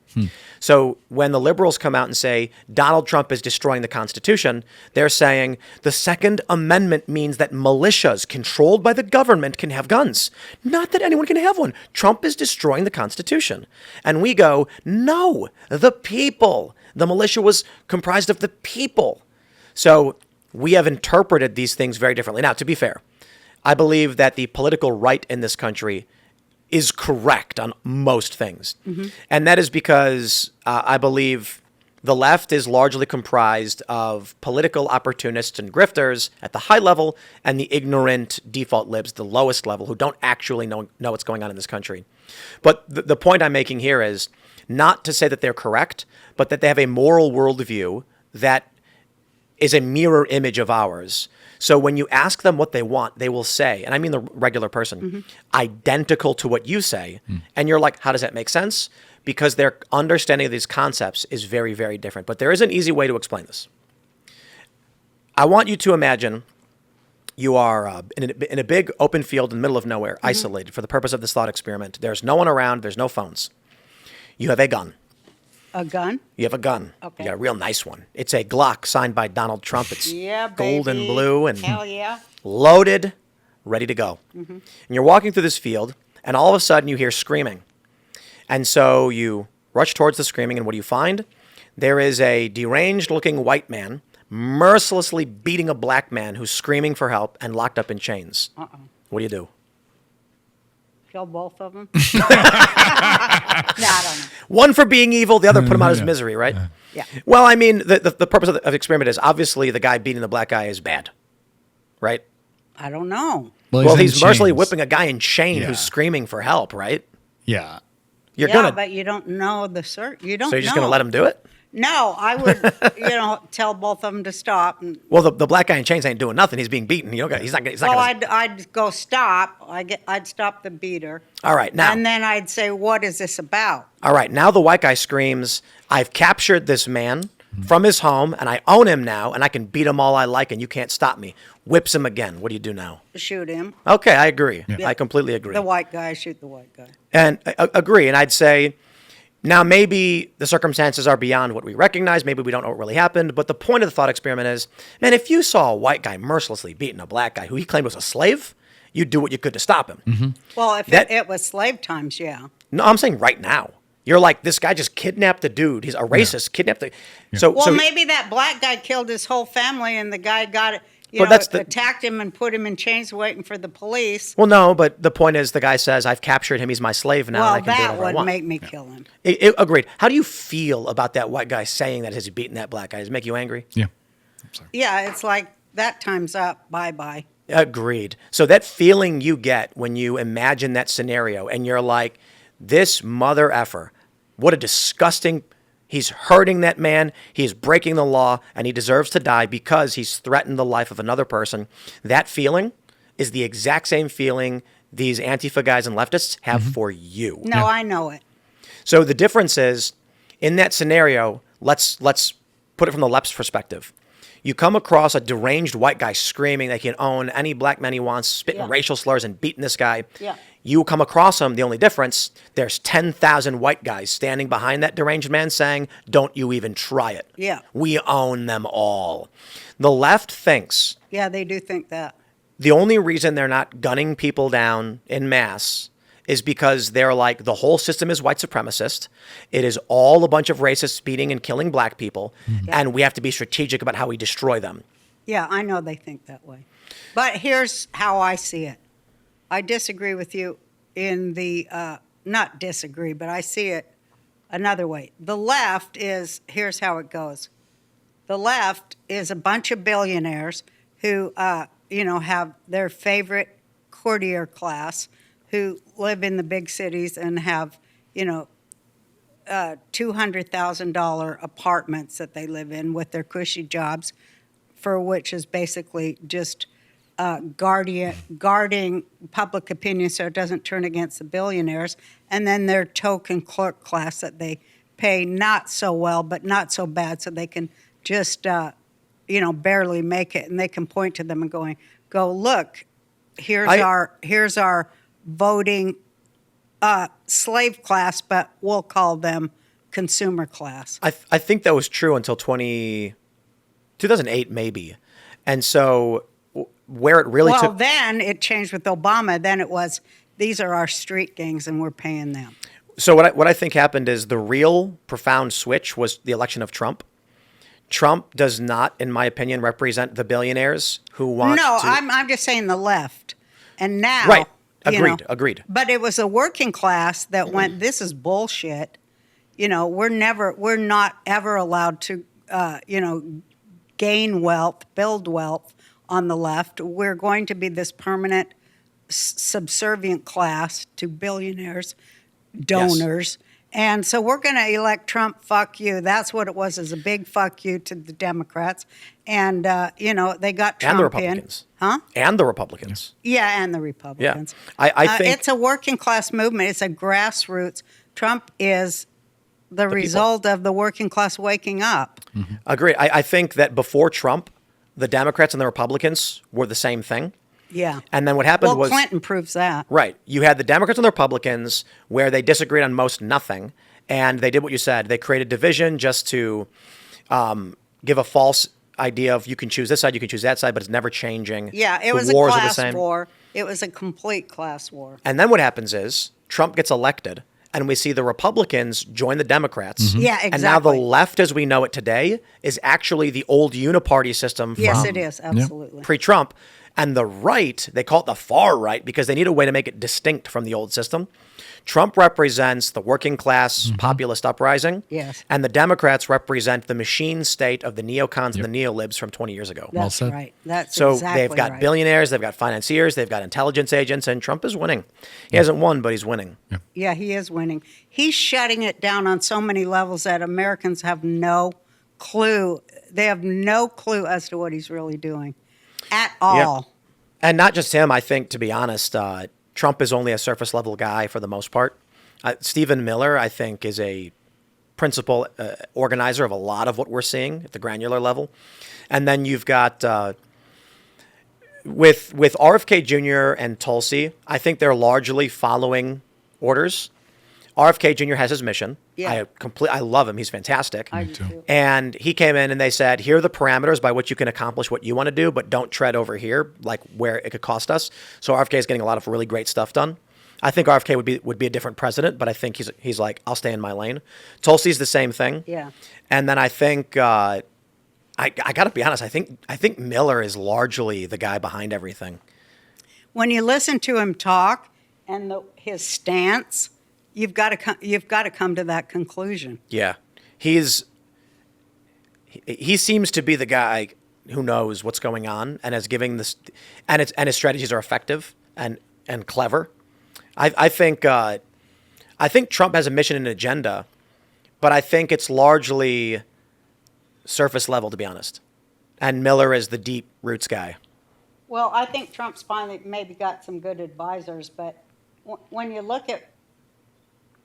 So when the liberals come out and say Donald Trump is destroying the Constitution, they're saying the Second Amendment means that militias controlled by the government can have guns, not that anyone can have one. Trump is destroying the Constitution. And we go, no, the people. The militia was comprised of the people. So we have interpreted these things very differently. Now, to be fair, I believe that the political right in this country is correct on most things. And that is because I believe the left is largely comprised of political opportunists and grifters at the high level and the ignorant default libs, the lowest level, who don't actually know what's going on in this country. But the point I'm making here is not to say that they're correct, but that they have a moral worldview that is a mirror image of ours. So when you ask them what they want, they will say, and I mean the regular person, identical to what you say. And you're like, how does that make sense? Because their understanding of these concepts is very, very different. But there is an easy way to explain this. I want you to imagine you are in a big open field in the middle of nowhere, isolated for the purpose of this thought experiment. There's no one around. There's no phones. You have a gun. A gun? You have a gun. Okay. You got a real nice one. It's a Glock signed by Donald Trump. It's gold and blue and hell yeah, loaded, ready to go. And you're walking through this field, and all of a sudden you hear screaming. And so you rush towards the screaming, and what do you find? There is a deranged-looking white man mercilessly beating a black man who's screaming for help and locked up in chains. What do you do? Kill both of them? No, I don't know. One for being evil, the other put him out of his misery, right? Yeah. Well, I mean, the purpose of the experiment is obviously the guy beating the black guy is bad, right? I don't know. Well, in he's mercilessly chains. whipping a guy in chain Yeah. who's screaming for help, right? Yeah. You're Yeah, gonna. but you don't know you don't So you're just know. gonna let him do it? No, I would, tell both of them to stop. And, Well, the black guy in chains ain't doing nothing. He's being beaten. He's not. He's not well, gonna. I'd go stop. I'd stop the beater. All right, now. And then I'd say, what is this about? All right, now the white guy screams, "I've captured this man from his home, and I own him now, and I can beat him all I like, and you can't stop me." Whips him again. What do you do now? Shoot him. Okay, I agree. I completely agree. The white guy, shoot the white guy. And agree. And I'd say, now maybe the circumstances are beyond what we recognize. Maybe we don't know what really happened. But the point of the thought experiment is, man, if you saw a white guy mercilessly beating a black guy who he claimed was a slave, you'd do what you could to stop him. Well, if it was slave times, yeah. No, I'm saying right now. You're like, this guy just kidnapped a dude. He's a racist, kidnapped the. Well, So maybe that black guy killed his whole family, and the guy got it. But that's the- attacked him and put him in chains, waiting for the police. Well, no, but the point is, the guy says, "I've captured him. He's my slave now, Well, and I can do that whatever I would want." make me kill him. Agreed. How do you feel about that white guy saying that as he's beating that black guy? Does it make you angry? Yeah. Yeah, it's like that time's up. Bye bye. Agreed. So that feeling you get when you imagine that scenario and you're like, this mother effer, what a disgusting, he's hurting that man, he's breaking the law, and he deserves to die because he's threatened the life of another person. That feeling is the exact same feeling these Antifa guys and leftists have for you. No, I know it. So the difference is, in that scenario, let's put it from the left's perspective. You come across a deranged white guy screaming that he can own any black man he wants, spitting racial slurs and beating this guy. Yeah. You come across him, the only difference, there's 10,000 white guys standing behind that deranged man saying, "Don't you even try it. Yeah. We own them all." The left thinks Yeah, they do think that. the only reason they're not gunning people down in mass is because they're like, the whole system is white supremacist. It is all a bunch of racists beating and killing black people, and we have to be strategic about how we destroy them. Yeah, I know they think that way. But here's how I see it. I disagree with you in the, not disagree, but I see it another way. The left is, here's how it goes. The left is a bunch of billionaires who, have their favorite courtier class, who live in the big cities and have, $200,000 apartments that they live in with their cushy jobs, for which is basically just guarding public opinion so it doesn't turn against the billionaires, and then their token clerk class that they pay not so well but not so bad, so they can just barely make it, and they can point to them and go look, here's our voting slave class, but we'll call them consumer class. I think that was true until 2008 maybe. And so where it really took... then it changed with Obama. Then it was, these are our street gangs and we're paying them. So what I think happened is the real profound switch was the election of Trump. Trump does not, in my opinion, represent the billionaires who want No, to... I'm just saying the left. And now... Right. Agreed. But it was a working class that went, this is bullshit. We're not ever allowed to, gain wealth, build wealth on the left. We're going to be this permanent subservient class to billionaires, donors. Yes. And so we're going to elect Trump, fuck you. That's what it was, is a big fuck you to the Democrats. And, they got Trump and the Republicans. Huh? And the Republicans. Yeah, and the Republicans. Yeah. I think... it's a working class movement. It's a grassroots. Trump is the result of the working class waking up. Mm-hmm. Agreed. I think that before Trump, the Democrats and the Republicans were the same thing. Yeah. And then what happened was... Clinton proves that. Right. You had the Democrats and the Republicans where they disagreed on most nothing. And they did what you said. They created division just to give a false idea of you can choose this side, you can choose that side, but it's never changing. Yeah, it the was wars a are the class same. war. It was a complete class war. And then what happens is Trump gets elected, and we see the Republicans join the Democrats. Mm-hmm. Yeah, exactly. And now the left as we know it today is actually the old uniparty system from Yes, it is, absolutely. pre-Trump. And the right, they call it the far right because they need a way to make it distinct from the old system. Trump represents the working class populist uprising. Yes. And the Democrats represent the machine state of the neocons and the neolibs from 20 years ago. That's said. right. That's So exactly they've got right. billionaires, they've got financiers, they've got intelligence agents, and Trump is winning. He hasn't won, but he's winning. Yeah, he is winning. He's shutting it down on so many levels that Americans have no clue. They have no clue as to what he's really doing at all. And not just him, I think, to be honest, Trump is only a surface level guy for the most part. Stephen Miller, I think, is a principal organizer of a lot of what we're seeing at the granular level. And then you've got, with RFK Jr. and Tulsi, I think they're largely following orders. RFK Jr. has his mission. Yeah. I love him. He's fantastic. I do too. And he came in and they said, here are the parameters by which you can accomplish what you want to do, but don't tread over here, like where it could cost us. So RFK is getting a lot of really great stuff done. I think RFK would be a different president, but I think he's like, I'll stay in my lane. Tulsi's the same thing. Yeah. And then I think I got to be honest. I think Miller is largely the guy behind everything. When you listen to him talk and his stance, you've got to come to that conclusion. Yeah, he seems to be the guy who knows what's going on and is giving this, and his strategies are effective and clever. I think Trump has a mission and agenda, but I think it's largely surface level, to be honest. And Miller is the deep roots guy. Well, I think Trump's finally maybe got some good advisors, but when you look at,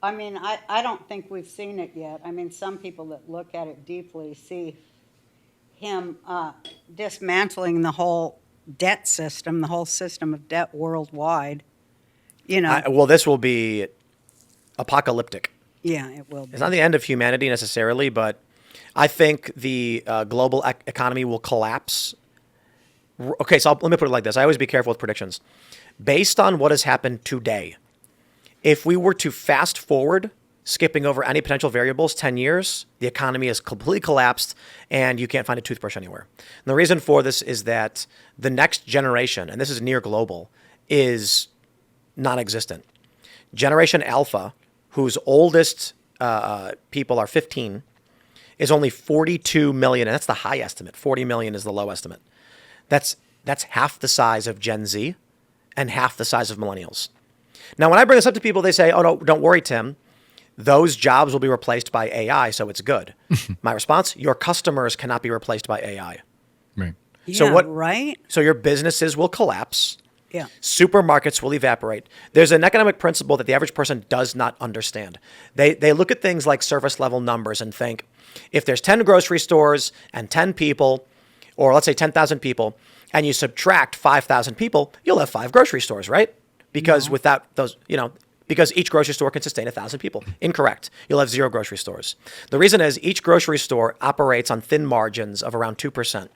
I mean, I don't think we've seen it yet. I mean, some people that look at it deeply see him dismantling the whole debt system, the whole system of debt worldwide. You know, Well, this will be apocalyptic. yeah, it will be. It's not the end of humanity necessarily, but I think the global economy will collapse. Okay, so let me put it like this. I always be careful with predictions. Based on what has happened today, if we were to fast forward, skipping over any potential variables, 10 years, the economy is completely collapsed and you can't find a toothbrush anywhere. And the reason for this is that the next generation, and this is near global, is non-existent. Generation Alpha, whose oldest people are 15, is only 42 million, and that's the high estimate. 40 million is the low estimate. That's half the size of Gen Z and half the size of millennials. Now, when I bring this up to people, they say, oh, no, don't worry, Tim. Those jobs will be replaced by AI, so it's good. My response, your customers cannot be replaced by AI. Right. Yeah, right? So your businesses will collapse. Yeah. Supermarkets will evaporate. There's an economic principle that the average person does not understand. They look at things like surface level numbers and think, if there's 10 grocery stores and 10 people, or let's say 10,000 people, and you subtract 5,000 people, you'll have 5 grocery stores, right? Because without those, because each grocery store can sustain 1,000 people. Incorrect. You'll have 0 grocery stores. The reason is each grocery store operates on thin margins of around 2%.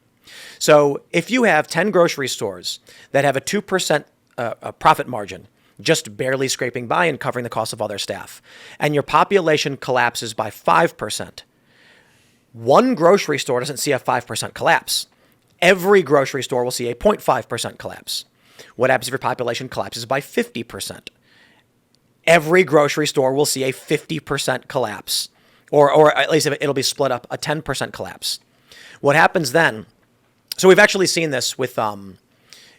So if you have 10 grocery stores that have a 2% profit margin, just barely scraping by and covering the cost of all their staff, and your population collapses by 5%, one grocery store doesn't see a 5% collapse. Every grocery store will see a 0.5% collapse. What happens if your population collapses by 50%? Every grocery store will see a 50% collapse, or at least it'll be split up, a 10% collapse. What happens then? So we've actually seen this with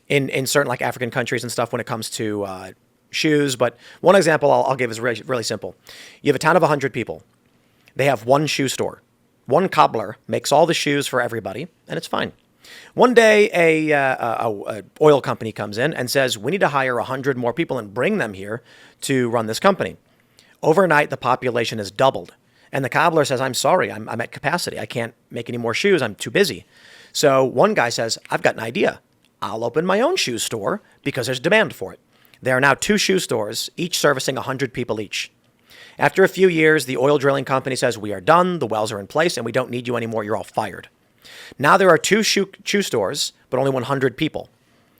in certain like African countries and stuff when it comes to shoes. But one example I'll give is really, really simple. You have a town of 100 people. They have one shoe store. One cobbler makes all the shoes for everybody, and it's fine. One day, a oil company comes in and says, we need to hire 100 more people and bring them here to run this company. Overnight, the population is doubled. And the cobbler says, I'm sorry, I'm at capacity. I can't make any more shoes. I'm too busy. So one guy says, I've got an idea. I'll open my own shoe store because there's demand for it. There are now 2 shoe stores, each servicing 100 people each. After a few years, the oil drilling company says, we are done, the wells are in place, and we don't need you anymore, you're all fired. Now there are 2 shoe stores, but only 100 people.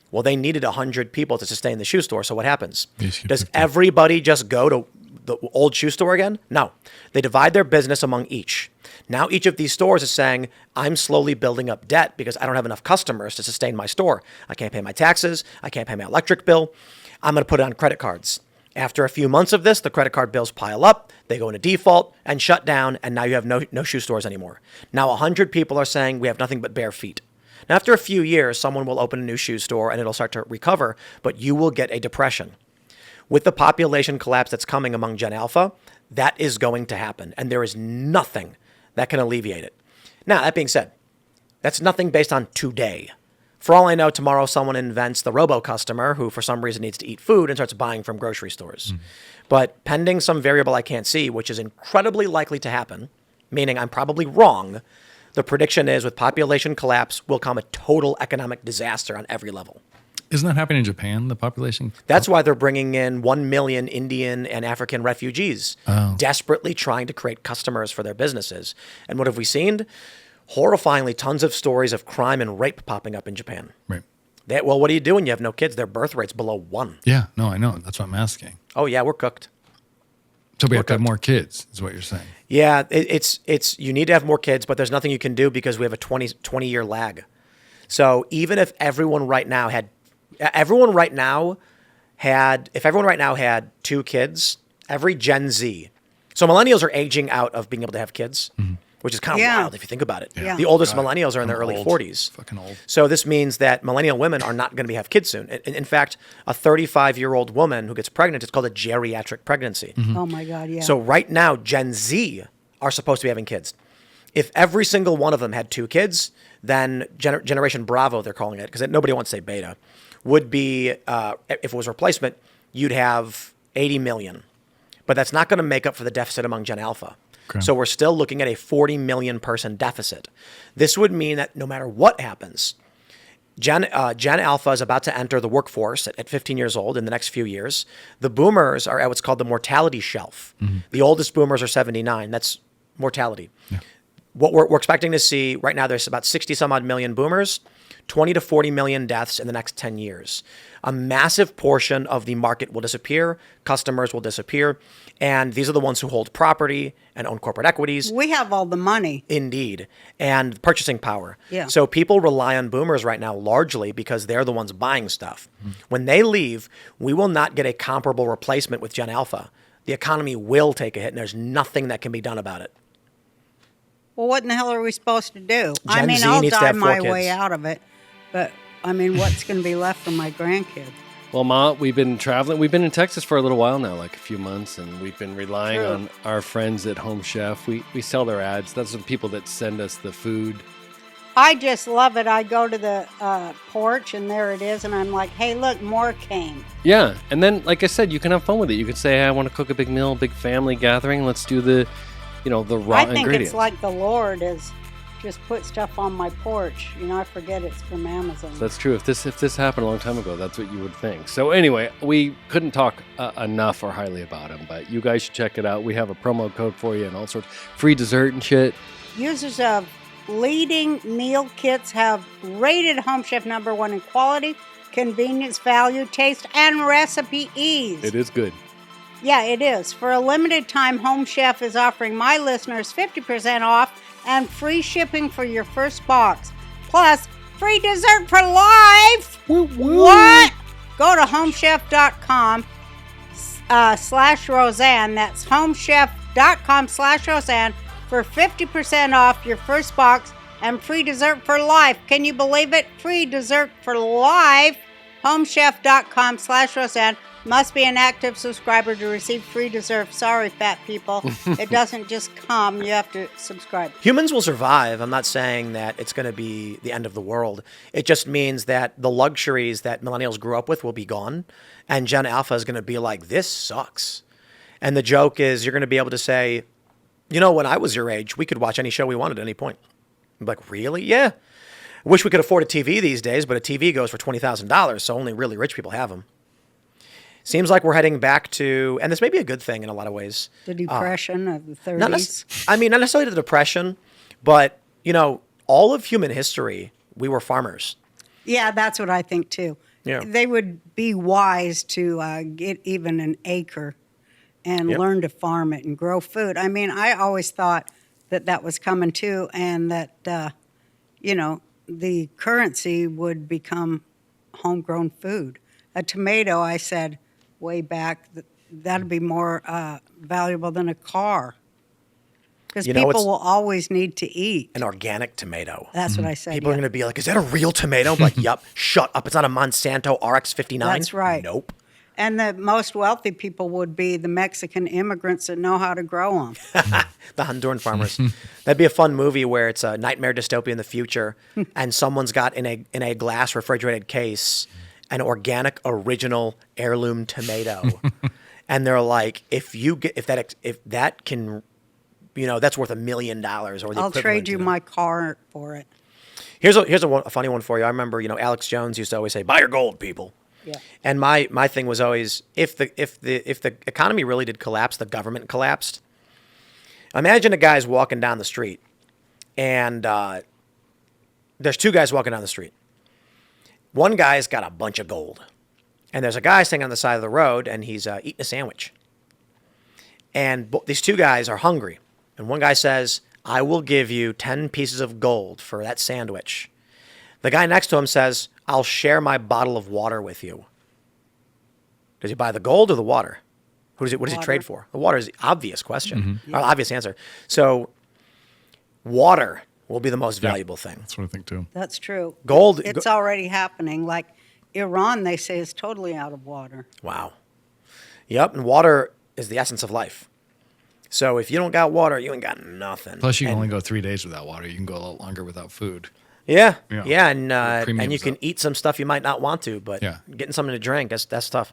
Well, they needed 100 people to sustain the shoe store, so what happens? Does everybody just go to the old shoe store again? No. They divide their business among each. Now each of these stores is saying, I'm slowly building up debt because I don't have enough customers to sustain my store. I can't pay my taxes. I can't pay my electric bill. I'm going to put it on credit cards. After a few months of this, the credit card bills pile up, they go into default and shut down, and now you have no shoe stores anymore. Now 100 people are saying we have nothing but bare feet. Now, after a few years, someone will open a new shoe store and it'll start to recover, but you will get a depression. With the population collapse that's coming among Gen Alpha, that is going to happen, and there is nothing that can alleviate it. Now, that being said, that's nothing based on today. For all I know, tomorrow someone invents the robo-customer who for some reason needs to eat food and starts buying from grocery stores. But pending some variable I can't see, which is incredibly likely to happen, meaning I'm probably wrong, the prediction is with population collapse will come a total economic disaster on every level. Isn't that happening in Japan, the population? That's why they're bringing in 1 million Indian and African refugees, desperately trying to create customers for their businesses. And what have we seen? Horrifyingly, tons of stories of crime and rape popping up in Japan. Right. Well, what do you do when you have no kids? Their birth rate's below 1. Yeah, no, I know. That's what I'm asking. Oh, yeah, we're cooked. So we have to have more kids, is what you're saying. Yeah, it's you need to have more kids, but there's nothing you can do because we have a 20-year lag. So even if everyone right now had 2 kids, every Gen Z. So millennials are aging out of being able to have kids, which is kind of wild if you think about it. Yeah. The oldest millennials are in their early 40s. Fucking old. So this means that millennial women are not going to have kids soon. In fact, a 35-year-old woman who gets pregnant, it's called a geriatric pregnancy. Oh my God, yeah. So right now, Gen Z are supposed to be having kids. If every single one of them had 2 kids, then Generation Bravo, they're calling it, because nobody wants to say beta, would be, if it was replacement, you'd have 80 million. But that's not going to make up for the deficit among Gen Alpha. Okay. So we're still looking at a 40 million person deficit. This would mean that no matter what happens, Gen Alpha is about to enter the workforce at 15 years old in the next few years. The boomers are at what's called the mortality shelf. The oldest boomers are 79. That's mortality. Yeah. What we're expecting to see right now, there's about 60 some odd million boomers, 20 to 40 million deaths in the next 10 years. A massive portion of the market will disappear. Customers will disappear. And these are the ones who hold property and own corporate equities. We have all the money. Indeed. And purchasing power. Yeah. So people rely on boomers right now largely because they're the ones buying stuff. When they leave, we will not get a comparable replacement with Gen Alpha. The economy will take a hit, and there's nothing that can be done about it. Well, what in the hell are we supposed to do? Gen Z I'll needs to die have 4 my kids. way out of it. But, what's going to be left for my grandkids? Well, Ma, we've been traveling. We've been in Texas for a little while now, like a few months, and we've been relying True. on our friends at Home Chef. We sell their ads. Those are the people that send us the food. I just love it. I go to the porch, and there it is, and I'm like, hey, look, more came. Yeah, and then, like I said, you can have fun with it. You can say, hey, I want to cook a big meal, big family gathering. Let's do the raw I think ingredients. it's like the Lord has just put stuff on my porch. I forget it's from Amazon. That's true. If this happened a long time ago, that's what you would think. So anyway, we couldn't talk enough or highly about them, but you guys should check it out. We have a promo code for you and all sorts, free dessert and shit. Users of leading meal kits have rated Home Chef #1 in quality, convenience, value, taste, and recipe ease. It is good. Yeah, it is. For a limited time, Home Chef is offering my listeners 50% off and free shipping for your first box. Plus, free dessert for life. What? Go to homechef.com /Roseanne. That's homechef.com/Roseanne for 50% off your first box and free dessert for life. Can you believe it? Free dessert for life. Homechef.com /Roseanne. Must be an active subscriber to receive free dessert. Sorry, fat people. It doesn't just come. You have to subscribe. Humans will survive. I'm not saying that it's going to be the end of the world. It just means that the luxuries that millennials grew up with will be gone. And Gen Alpha is going to be like, this sucks. And the joke is you're going to be able to say, when I was your age, we could watch any show we wanted at any point. I'm like, really? Yeah. I wish we could afford a TV these days, but a TV goes for $20,000, so only really rich people have them. Seems like we're heading back to, and this may be a good thing in a lot of ways. The depression of the 30s. Not necessarily the depression, but, all of human history, we were farmers. Yeah, that's what I think too. Yeah. They would be wise to get even an acre and Yep. learn to farm it and grow food. I always thought that was coming too, and that, the currency would become homegrown food. A tomato, I said way back, that'd be more valuable than a car. Because people it's will always need to eat. an organic tomato. That's what I said. People are going to be like, is that a real tomato? I'm like, yup, shut up. It's not a Monsanto RX-59. That's right. Nope. And the most wealthy people would be the Mexican immigrants that know how to grow them. The Honduran farmers. That'd be a fun movie where it's a nightmare dystopia in the future, and someone's got in a glass refrigerated case an organic original heirloom tomato, and they're like, if that can, that's worth $1 million or the I'll equivalent trade you to- my car for it. Here's a funny one for you. I remember, Alex Jones used to always say, "Buy your gold, people." Yeah. And my thing was always, if the economy really did collapse, the government collapsed. Imagine a guy's walking down the street, and there's two guys walking down the street. One guy's got a bunch of gold, and there's a guy sitting on the side of the road, and he's eating a sandwich. And these two guys are hungry, and one guy says, "I will give you 10 pieces of gold for that sandwich." The guy next to him says, "I'll share my bottle of water with you." Does he buy the gold or the water? What does he trade for? The water is the obvious question, or obvious answer. So water will be the most valuable thing. That's what I think too. That's true. Gold- It's already happening. Like Iran, they say, is totally out of water. Wow. Yep, and water is the essence of life. So if you don't got water, you ain't got nothing. Plus, you can And- only go 3 days without water. You can go a lot longer without food. Yeah, Yeah. and Premiums you can up. eat some stuff you might not want to, but Yeah. getting something to drink, that's tough.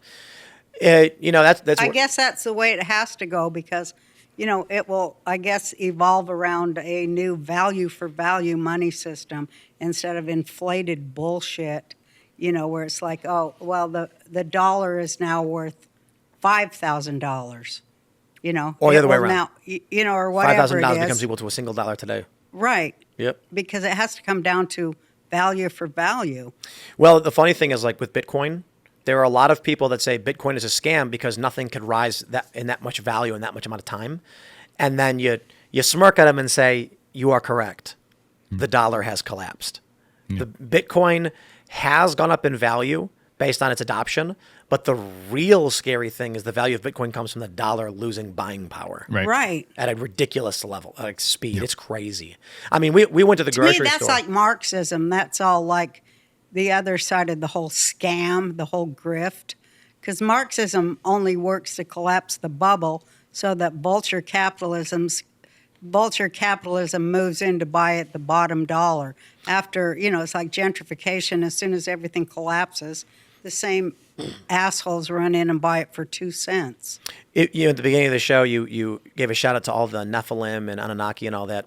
That's I guess that's the way it has to go because, it will, I guess, evolve around a new value for value money system instead of inflated bullshit, where it's like, oh, well, the dollar is now worth $5,000, Or the It other way will around. Now, or whatever $5,000 it is. becomes equal to $1 today. Right. Yep. Because it has to come down to value for value. Well, the funny thing is, like with Bitcoin, there are a lot of people that say Bitcoin is a scam because nothing could rise that much value in that much amount of time. And then you smirk at them and say, you are correct. The dollar has collapsed. The Bitcoin has gone up in value based on its adoption, but the real scary thing is the value of Bitcoin comes from the dollar losing buying power. Right. At a ridiculous level, like speed. It's crazy. I mean, we went to the To me, grocery that's store. like Marxism. That's all like the other side of the whole scam, the whole grift. Because Marxism only works to collapse the bubble so that vulture capitalism moves in to buy at the bottom dollar. After, it's like gentrification. As soon as everything collapses, the same assholes run in and buy it for 2 cents. At the beginning of the show, you gave a shout out to all the Nephilim and Anunnaki and all that.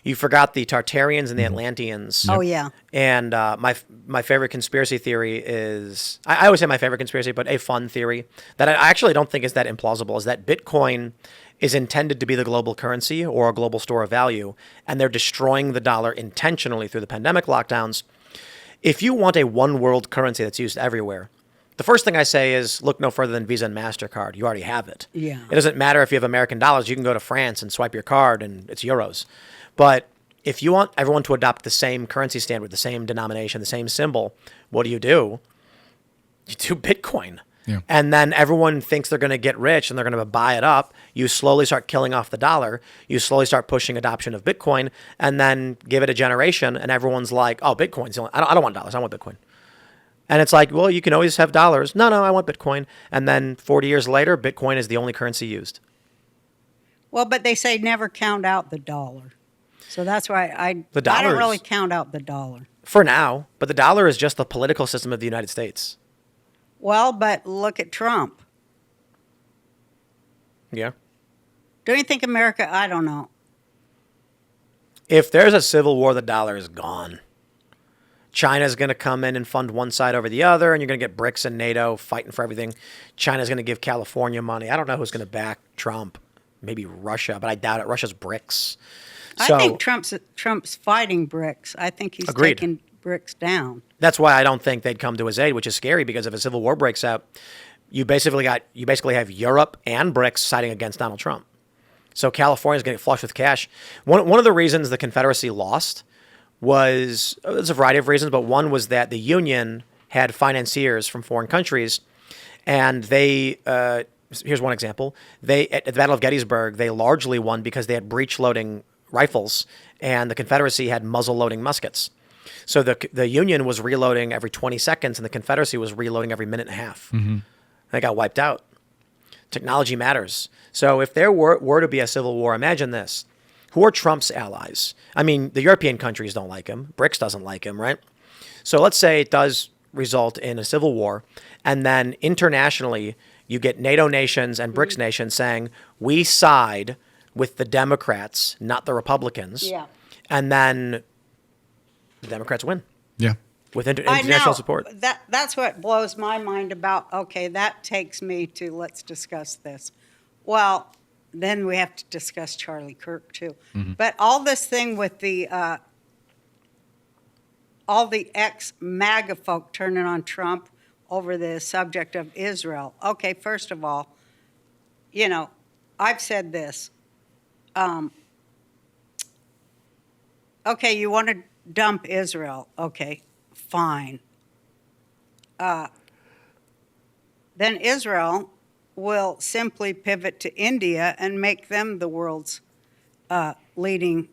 You forgot the Tartarians and the Atlanteans. Oh, yeah. And my favorite conspiracy theory is, I always say my favorite conspiracy, but a fun theory that I actually don't think is that implausible, is that Bitcoin is intended to be the global currency or a global store of value, and they're destroying the dollar intentionally through the pandemic lockdowns. If you want a one world currency that's used everywhere, the first thing I say is look no further than Visa and MasterCard. You already have it. Yeah. It doesn't matter if you have American dollars. You can go to France and swipe your card and it's euros. But if you want everyone to adopt the same currency standard, the same denomination, the same symbol, what do? You do Bitcoin. Yeah. And then everyone thinks they're going to get rich and they're going to buy it up. You slowly start killing off the dollar. You slowly start pushing adoption of Bitcoin and then give it a generation. And everyone's like, oh, Bitcoin's the only, I don't want dollars. I want Bitcoin. And it's like, well, you can always have dollars. No, I want Bitcoin. And then 40 years later, Bitcoin is the only currency used. Well, but they say never count out the dollar. So that's why I don't dollars- really count out the dollar. For now. But the dollar is just the political system of the United States. Well, but look at Trump. Yeah. Don't you think America, I don't know. If there's a civil war, the dollar is gone. China's going to come in and fund one side over the other, and you're going to get BRICS and NATO fighting for everything. China's going to give California money. I don't know who's going to back Trump. Maybe Russia, but I doubt it. Russia's BRICS. So, I think Trump's fighting BRICS. I think he's Agreed. taking BRICS down. that's why I don't think they'd come to his aid, which is scary because if a civil war breaks out, you basically have Europe and BRICS siding against Donald Trump. So California's going to get flush with cash. One of the reasons the Confederacy lost was, there's a variety of reasons, but one was that the Union had financiers from foreign countries, and they, here's one example. They, at the Battle of Gettysburg, they largely won because they had breech-loading rifles, and the Confederacy had muzzle-loading muskets. So the Union was reloading every 20 seconds, and the Confederacy was reloading every minute and a half. They got wiped out. Technology matters. So if there were to be a civil war, imagine this. Who are Trump's allies? I mean, the European countries don't like him. BRICS doesn't like him, right? So let's say it does result in a civil war, and then internationally you get NATO nations and BRICS nations saying, we side with the Democrats, not the Republicans. Yeah. And then the Democrats win Yeah. with I international know. support. That's what blows my mind about, okay, that takes me to let's discuss this. Well, then we have to discuss Charlie Kirk too. But all this thing with the all the ex-MAGA folk turning on Trump over the subject of Israel. Okay, first of all, you know, I've said this. Okay, you want to dump Israel. Okay, fine. Then Israel will simply pivot to India and make them the world's leading,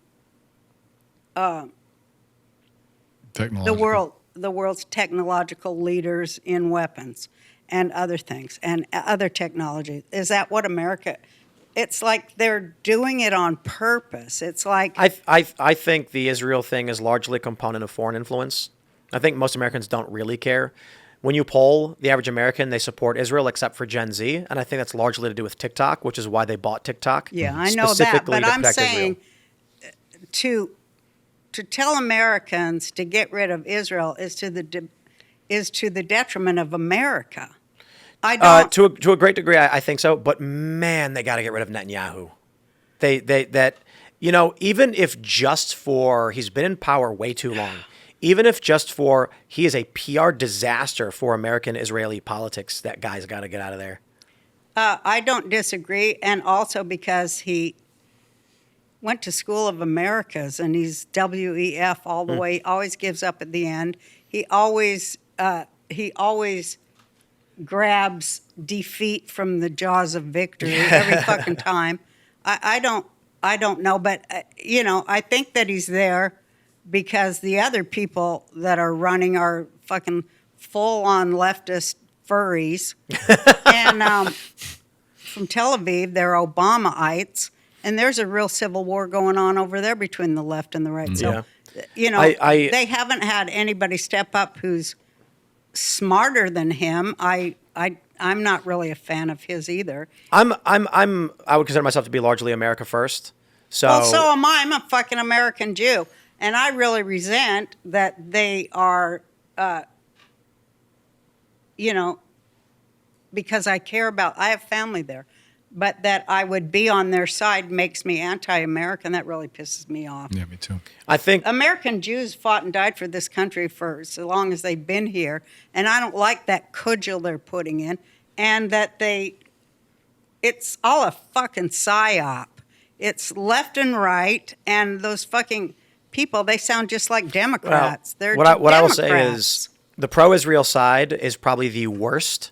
Technological. the world's technological leaders in weapons and other things and other technology. Is that what America? It's like they're doing it on purpose. It's like I think the Israel thing is largely a component of foreign influence. I think most Americans don't really care. When you poll the average American, they support Israel except for Gen Z, and I think that's largely to do with TikTok, which is why they bought TikTok. yeah, I know that, specifically but to I'm protect saying Israel. to tell Americans to get rid of Israel is to the detriment of America. I don't. To a great degree, I think so. But man, they got to get rid of Netanyahu. Even if just for he's been in power way too long. Even if just for he is a PR disaster for American-Israeli politics, that guy's got to get out of there. I don't disagree, and also because he went to School of Americas and he's WEF all the way. Always gives up at the end. He always grabs defeat from the jaws of victory every fucking time. I don't know, but I think that he's there because the other people that are running are fucking full-on leftist furries. And from Tel Aviv, they're Obamaites, and there's a real civil war going on over there between the left and the right. So, they haven't had anybody step up who's smarter than him. I'm not really a fan of his either. I would consider myself to be largely America first. So am I. I'm a fucking American Jew. And I really resent that they are, because I have family there, but that I would be on their side makes me anti-American. That really pisses me off. Yeah, me too. I think American Jews fought and died for this country for so long as they've been here, and I don't like that cudgel they're putting in, and that it's all a fucking psyop. It's left and right, and those fucking people, they sound just like Democrats. They're what I will say Democrats. is the pro-Israel side is probably the worst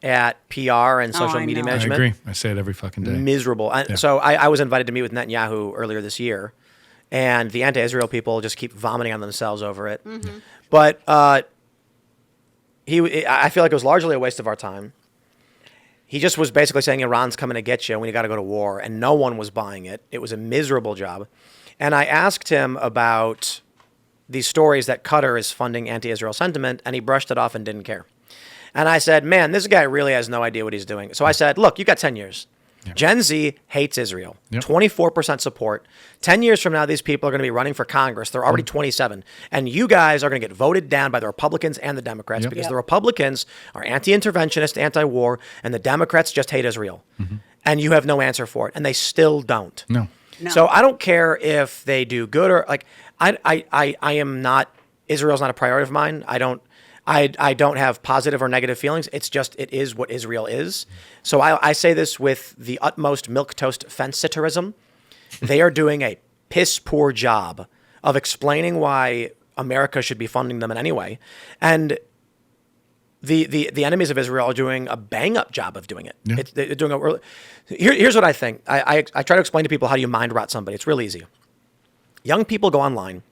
at PR and social I media know. I management. agree. I say it every fucking day. Miserable. So I was invited to meet with Netanyahu earlier this year, and the anti-Israel people just keep vomiting on themselves over it. Mm-hmm. But I feel like it was largely a waste of our time. He just was basically saying Iran's coming to get you when you got to go to war, and no one was buying it. It was a miserable job. And I asked him about these stories that Qatar is funding anti-Israel sentiment, and he brushed it off and didn't care. And I said, man, this guy really has no idea what he's doing. So I said, look, you got 10 years. Yep. Gen Z hates Israel. Yep. 24% support. 10 years from now, these people are going to be running for Congress. They're already 27. And you guys are going to get voted down by the Republicans and the Democrats because the Republicans are anti-interventionist, anti-war, and the Democrats just hate Israel. Mm-hmm. And you have no answer for it. And they still don't. No. So I don't care if they do good or like I am not. Israel's not a priority of mine. I don't have positive or negative feelings. It's just, it is what Israel is. So I say this with the utmost milquetoast fence-sitterism. They are doing a piss-poor job of explaining why America should be funding them in any way. And the enemies of Israel are doing a bang-up job of doing it. Yeah. They're doing here's what I think. I try to explain to people how do you mind rot somebody. It's real easy. Young people go online.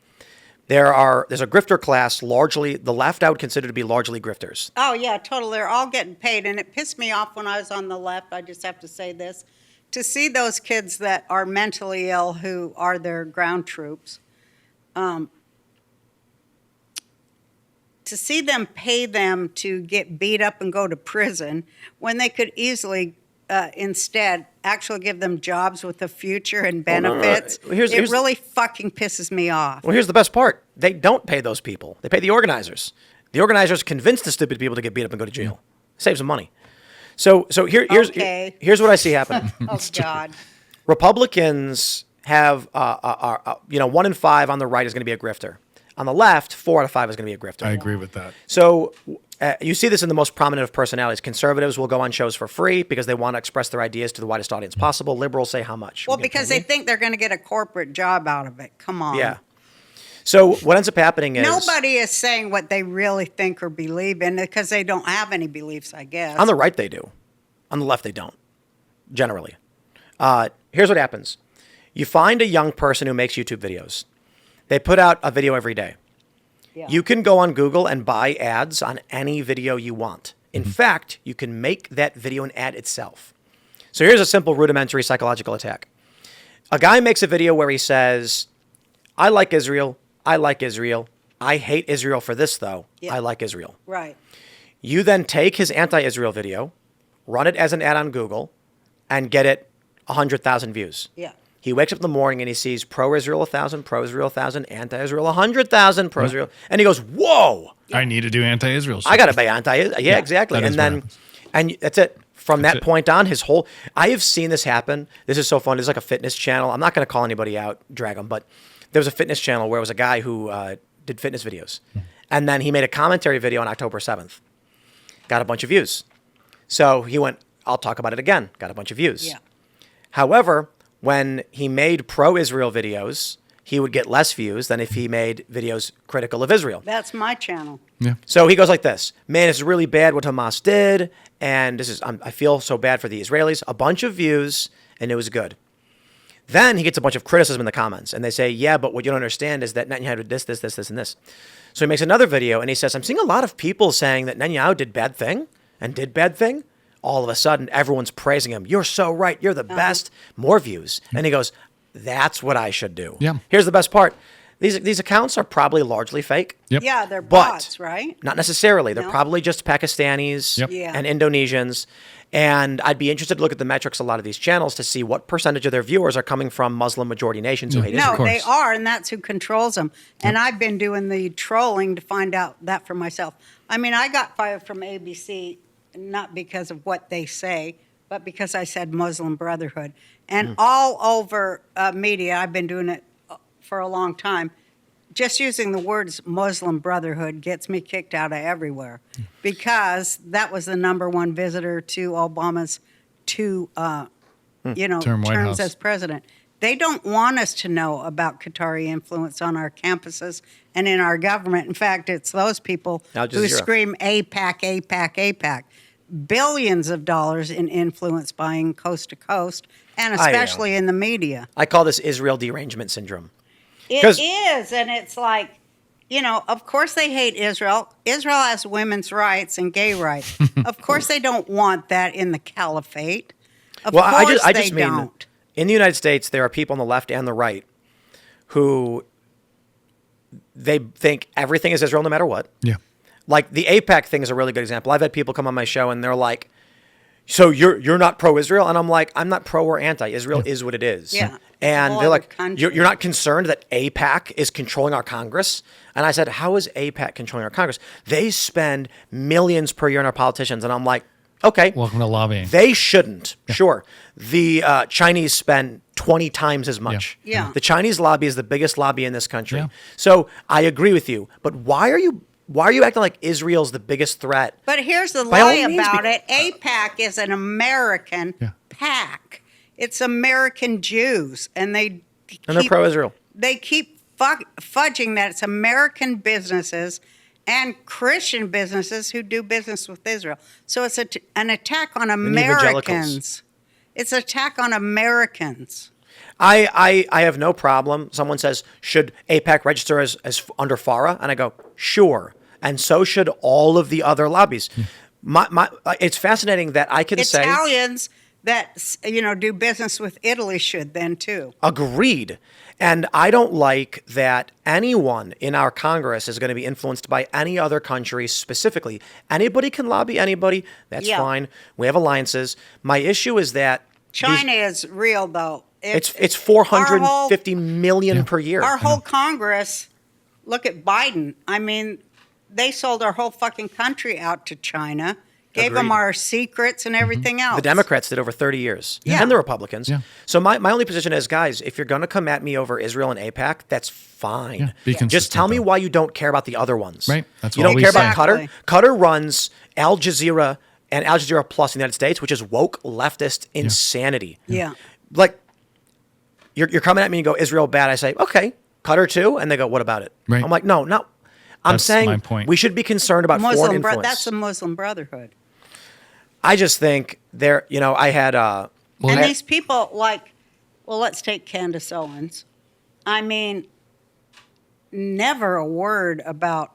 There's a grifter class, largely, the left I would consider to be largely grifters. Oh, yeah, totally. They're all getting paid. And it pissed me off when I was on the left. I just have to say this. To see those kids that are mentally ill who are their ground troops, to see them pay them to get beat up and go to prison when they could easily instead actually give them jobs with a future and benefits. It really fucking pisses me off. Well, here's the best part. They don't pay those people. They pay the organizers. The organizers convince the stupid people to get beat up and go to jail. Saves them money. So here's what I see happening. Oh, God. Republicans have, 1 in 5 on the right is going to be a grifter. On the left, 4 out of 5 is going to be a grifter. I agree with that. So you see this in the most prominent of personalities. Conservatives will go on shows for free because they want to express their ideas to the widest audience possible. Liberals say how much? Well, because they think they're going to get a corporate job out of it. Come on. Yeah. So what ends up happening is... Nobody is saying what they really think or believe in because they don't have any beliefs, I guess. On the right, they do. On the left, they don't, generally. Here's what happens. You find a young person who makes YouTube videos. They put out a video every day. Yeah. You can go on Google and buy ads on any video you want. In fact, you can make that video an ad itself. So here's a simple rudimentary psychological attack. A guy makes a video where he says, I like Israel. I like Israel. I hate Israel for this, though. Yeah. I like Israel. Right. You then take his anti-Israel video, run it as an ad on Google, and get it 100,000 views. Yeah. He wakes up in the morning and he sees pro-Israel 1,000, pro-Israel 1,000, anti-Israel 100,000, pro-Israel, and he goes, "Whoa! I need to do anti-Israel shit. I got to be anti." Yeah, exactly. that is And what then, happens. and that's it. From That's that it. point on, I have seen this happen. This is so fun. There's like a fitness channel. I'm not going to call anybody out, drag them, but there was a fitness channel where it was a guy who did fitness videos, and then he made a commentary video on October 7th. Got a bunch of views. So he went, "I'll talk about it again." Got a bunch of views. Yeah. However, when he made pro-Israel videos, he would get less views than if he made videos critical of Israel. That's my channel. Yeah. So he goes like this: "Man, it's really bad what Hamas did, and I feel so bad for the Israelis." A bunch of views, and it was good. Then he gets a bunch of criticism in the comments, and they say, "Yeah, but what you don't understand is that Netanyahu did this, this, this, this, and this." So he makes another video, and he says, "I'm seeing a lot of people saying that Netanyahu did bad thing and did bad thing." All of a sudden, everyone's praising him. "You're so right. You're the best." More views. And he goes, "That's what I should do." Yeah. Here's the best part. These accounts are probably largely fake. Yep. Yeah, they're But bots, right? Not necessarily. They're No? probably just Pakistanis Yep. Yeah. and Indonesians. And I'd be interested to look at the metrics of a lot of these channels to see what percentage of their viewers are coming from Muslim majority nations who hate No, Israel. they are, and that's who controls them. And I've been doing the trolling to find out that for myself. I mean, I got fired from ABC not because of what they say, but because I said Muslim Brotherhood. And all over media, I've been doing it for a long time. Just using the words Muslim Brotherhood gets me kicked out of everywhere because that was the number one visitor to Obama's two, Term White terms House. as president. They don't want us to know about Qatari influence on our campuses and in our government. In fact, it's those people Al who Jazeera. scream APAC, APAC, APAC. Billions of dollars in influence buying coast to coast, and especially in the media. I call this Israel derangement syndrome. It 'Cause- is, and it's like, of course they hate Israel. Israel has women's rights and gay rights. Of course they don't want that in the caliphate. Of Well, course I they just mean don't. in the United States, there are people on the left and the right who they think everything is Israel no matter what. Yeah. Like the APAC thing is a really good example. I've had people come on my show and they're like, "So you're not pro-Israel?" And I'm like, "I'm not pro or anti. Israel is what it is." Yeah. And It's a they're like, country. "You're not concerned that APAC is controlling our Congress?" And I said, "How is APAC controlling our Congress? They spend millions per year on our politicians." And I'm like, "Okay, Welcome to lobbying. they shouldn't." Sure. The Chinese spend 20 times as much. Yeah. The Chinese lobby is the biggest lobby in this country. Yeah. So I agree with you. But why are you Why are you acting like Israel's the biggest threat? But here's the By all lie means, about it. AIPAC is an American pack. It's American Jews, and And they're pro-Israel. They keep fudging that it's American businesses and Christian businesses who do business with Israel. So it's an attack on Americans. It's an attack on Americans. I have no problem. Someone says, should AIPAC register as under FARA? And I go, sure. And so should all of the other lobbies. It's fascinating that I can say Italians that do business with Italy should then too. Agreed. And I don't like that anyone in our Congress is going to be influenced by any other country specifically. Anybody can lobby anybody. That's fine. We have alliances. My issue is that China is real though. It's 450 million per year. Our whole Congress, look at Biden. I mean, they sold our whole fucking country out to China. Gave them our secrets and everything else. The Democrats did over 30 years. Yeah. And the Republicans. Yeah. So my only position is, guys, if you're going to come at me over Israel and AIPAC, that's fine. Yeah, be consistent, Just tell me though. why you don't care about the other ones. Right. That's you what don't we care say. about Qatar? Exactly. Qatar runs Al Jazeera and Al Jazeera Plus in the United States, which is woke leftist insanity. Yeah. Like, you're coming at me and go, Israel bad. I say, okay, Qatar too. And they go, what about it? Right. I'm like, no. I'm That's saying my point. we should be concerned about foreign influence. That's the Muslim Brotherhood. I just think I had And these people let's take Candace Owens. I mean, never a word about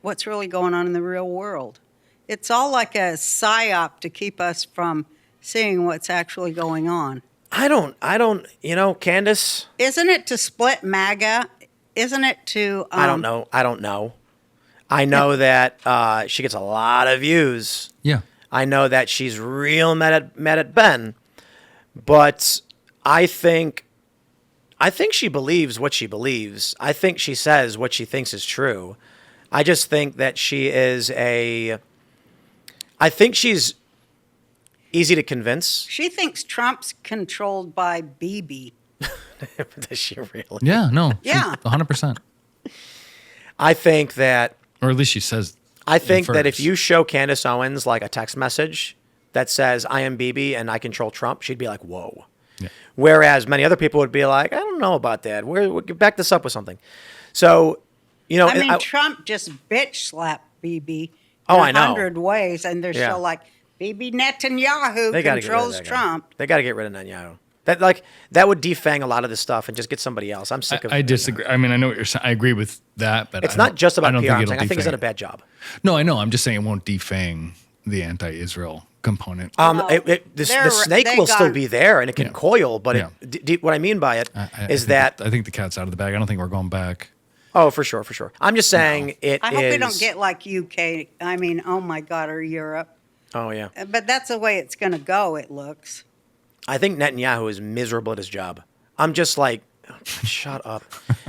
what's really going on in the real world. It's all like a psyop to keep us from seeing what's actually going on. I don't, Candace. Isn't it to split MAGA? Isn't it to... I don't know. I know that she gets a lot of views. Yeah. I know that she's real mad at Ben, but I think she believes what she believes. I think she says what she thinks is true. I just think that I think she's easy to convince. She thinks Trump's controlled by Bibi. Does she really? Yeah, no. Yeah. 100%. I think that Or at least she says. I think that if infers. you show Candace Owens like a text message that says, I am Bibi and I control Trump, she'd be like, whoa. Yeah. Whereas many other people would be like, I don't know about that. We'll back this up with something. So, I mean, Trump just bitch slapped Bibi Oh, in I know. 100 ways, and they're Yeah. still like, Bibi Netanyahu they gotta get rid of controls that guy. Trump. They got to get rid of Netanyahu. That would defang a lot of this stuff and just get somebody else. I'm sick of I disagree. I mean, I know what you're saying. I agree with that, but It's not just about I don't PR. think I'm it'll saying I think he's defang done a it. bad job. No, I know. I'm just saying it won't defang the anti-Israel component. The snake they will still got- be there and it can Yeah. coil, but Yeah. what I mean by it is I think the cat's out of the bag. I don't think we're going back. oh, for sure. I'm just saying it I hope we don't is- get like UK. I mean, oh my God, or Europe. Oh, yeah. But that's the way it's going to go, it looks. I think Netanyahu is miserable at his job. I'm just like, shut up.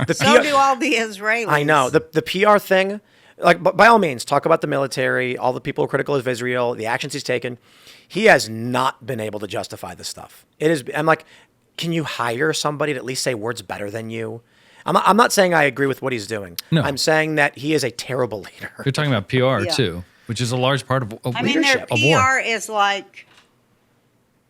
The So do all the Israelis. I know. The PR thing, like, by all means, talk about the military, all the people critical of Israel, the actions he's taken. He has not been able to justify this stuff. I'm like, can you hire somebody to at least say words better than you? I'm not saying I agree with what he's doing. No. I'm saying that he is a terrible leader. You're talking about PR Yeah. too, which is a large part of I mean, their leadership of war. PR is like,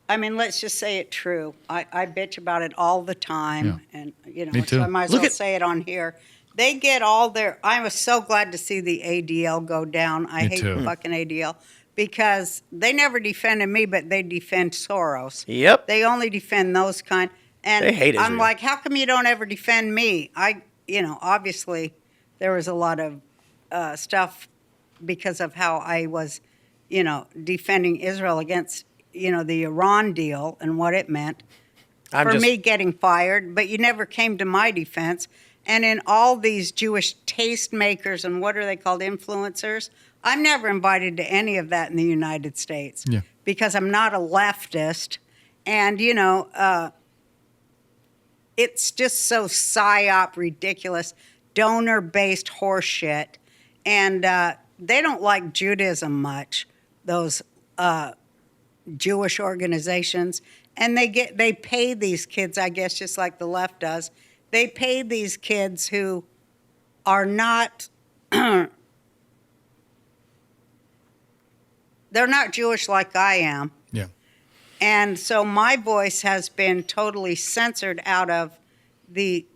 I mean, let's just say it true. I bitch about it all the time. Yeah. And, Me too. so I might as Look well at- say it on here. They get all their, I was so glad to see the ADL go down. I Me hate too. the fucking ADL because they never defended me, but they defend Soros. Yep. They only defend those kind. And They hate I'm Israel. like, how come you don't ever defend me? Obviously there was a lot of stuff because of how I was, defending Israel against, the Iran deal and what it meant for me getting fired. But you never came to my defense. And in all these Jewish tastemakers and what are they called, influencers, I'm never invited to any of that in the United States Yeah. because I'm not a leftist. And, it's just so psyop ridiculous, donor-based horseshit. And they don't like Judaism much, those Jewish organizations. And they pay these kids, I guess, just like the left does. They pay these kids who are not they're not Jewish like I am. Yeah. And so my voice has been totally censored out of the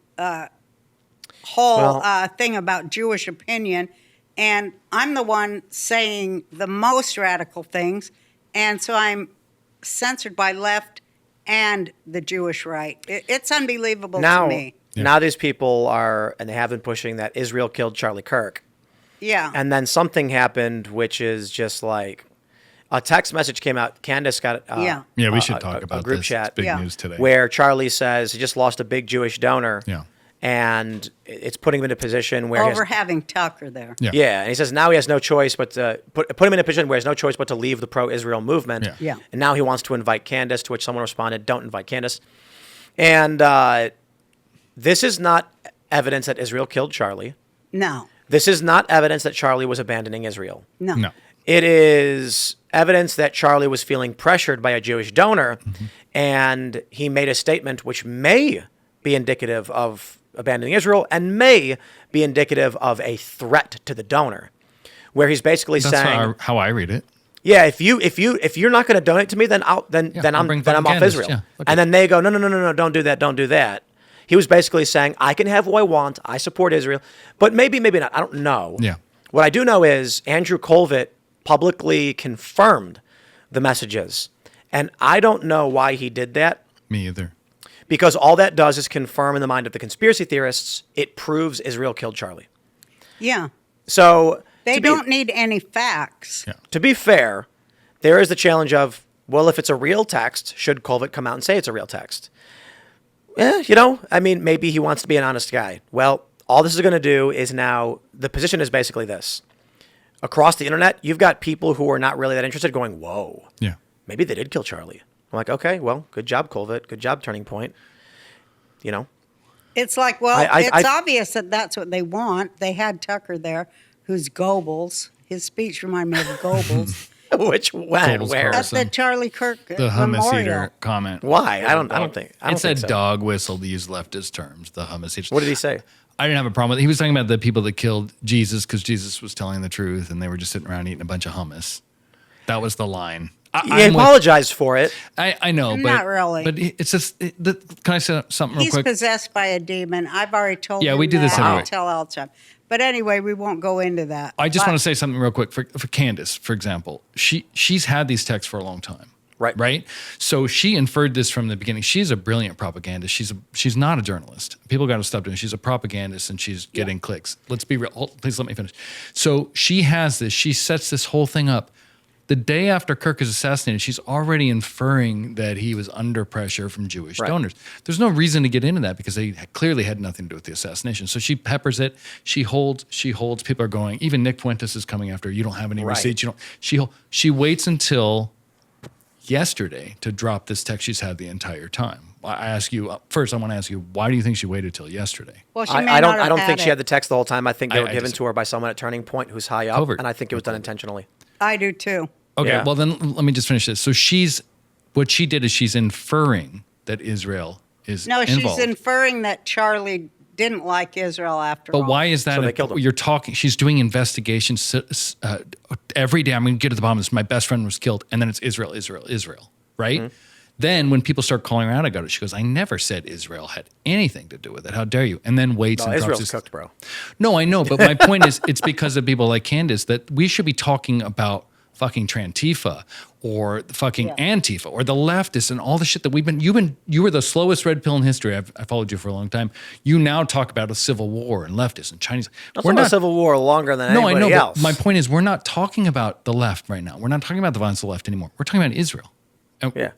whole thing about Jewish opinion. And I'm the one saying the most radical things. And so I'm censored by left and the Jewish right. It's unbelievable to me. Now these people are, and they have been pushing that Israel killed Charlie Kirk. Yeah. And then something happened, which is just like a text message came out. Candace got Yeah, we should talk about a group this. chat. It's big Yeah. news today. Where Charlie says he just lost a big Jewish donor. Yeah. And it's putting him in a position where Over having Tucker there. Yeah. yeah, and he says now he has no choice but to put him in a position where he has no choice but to leave the pro-Israel movement. Yeah. Yeah. And now he wants to invite Candace, to which someone responded, "Don't invite Candace." And this is not evidence that Israel killed Charlie. No. This is not evidence that Charlie was abandoning Israel. No. No. It is evidence that Charlie was feeling pressured by a Jewish donor, and he made a statement which may be indicative of abandoning Israel and may be indicative of a threat to the donor, where he's basically That's saying, how I read it. "Yeah, if you're not going to donate to me, then I'm bring off Candace, Israel." yeah, okay. And then they go, "No, don't do that. He was basically saying, "I can have who I want. I support Israel, but maybe not. I don't know." Yeah. What I do know is Andrew Colvett publicly confirmed the messages, and I don't know why he did that. Me either. Because all that does is confirm in the mind of the conspiracy theorists, it proves Israel killed Charlie. Yeah. So They don't need any facts. Yeah. to be fair, there is the challenge of, well, if it's a real text, should Colvett come out and say it's a real text? I mean, maybe he wants to be an honest guy. Well, all this is going to do is now, the position is basically this. Across the internet, you've got people who are not really that interested going, whoa, Yeah. maybe they did kill Charlie. I'm like, okay, well, good job, Colvett. Good job, Turning Point. It's like, well, I- it's obvious that that's what they want. They had Tucker there, who's Goebbels. His speech reminded me of Goebbels. Which, when, Goebbels where? That's the Charlie Kirk The hummus memorial. eater comment. Why? I don't think It said so. dog whistle to use leftist terms, the hummus eater. What did he say? I didn't have a problem with it. He was talking about the people that killed Jesus because Jesus was telling the truth and they were just sitting around eating a bunch of hummus. That was the line. He apologized for it. I know, but Not really. But it's just. Can I say something real He's quick? possessed by a demon. I've already told Yeah, him we do this that. every I'll week. tell all the time. But anyway, we won't go into that. I just But want to say something real quick for Candace, for example. She's had these texts for a long time. Right. Right. So she inferred this from the beginning. She's a brilliant propagandist. She's not a journalist. People got to stop doing it. She's a propagandist and she's getting clicks. Let's be real. Please let me finish. So she has this. She sets this whole thing up. The day after Kirk is assassinated, she's already inferring that he was under pressure from Jewish donors. There's no reason to get into that because they clearly had nothing to do with the assassination. So she peppers it. She holds. People are going. Even Nick Fuentes is coming after her. You don't have any receipts. You don't. She waits until yesterday to drop this text she's had the entire time. I ask you first. I want to ask you, why do you think she waited till yesterday? well, she I may don't. not I don't have think had she had it. the text the whole time. I think they were I given just- to her by someone at Turning Point who's high up, Covert. and I think it was done intentionally. I do too. Okay, Yeah. well then let me just finish this. So what she did is she's inferring that Israel is No, involved. she's inferring that Charlie didn't like Israel after all. But why is that? So they killed him. You're talking. She's doing investigations every day. I'm going to get to the bottom of this. My best friend was killed, and then it's Israel, right? Mm-hmm. Then when people start calling her out about it, she goes, "I never said Israel had anything to do with it. How dare you?" And then waits No, and Israel's talks. cooked, bro. No, I know, but my point is, it's because of people like Candace that we should be talking about fucking Trantifa or the fucking Antifa or the leftists and all the shit that you were the slowest red pill in history. I followed you for a long time. You now talk about a civil war and leftists and Chinese. That's not a civil war longer than No, I anybody know, else. but my point is we're not talking about the left right now. We're not talking about the violence of the left anymore. We're talking about Israel.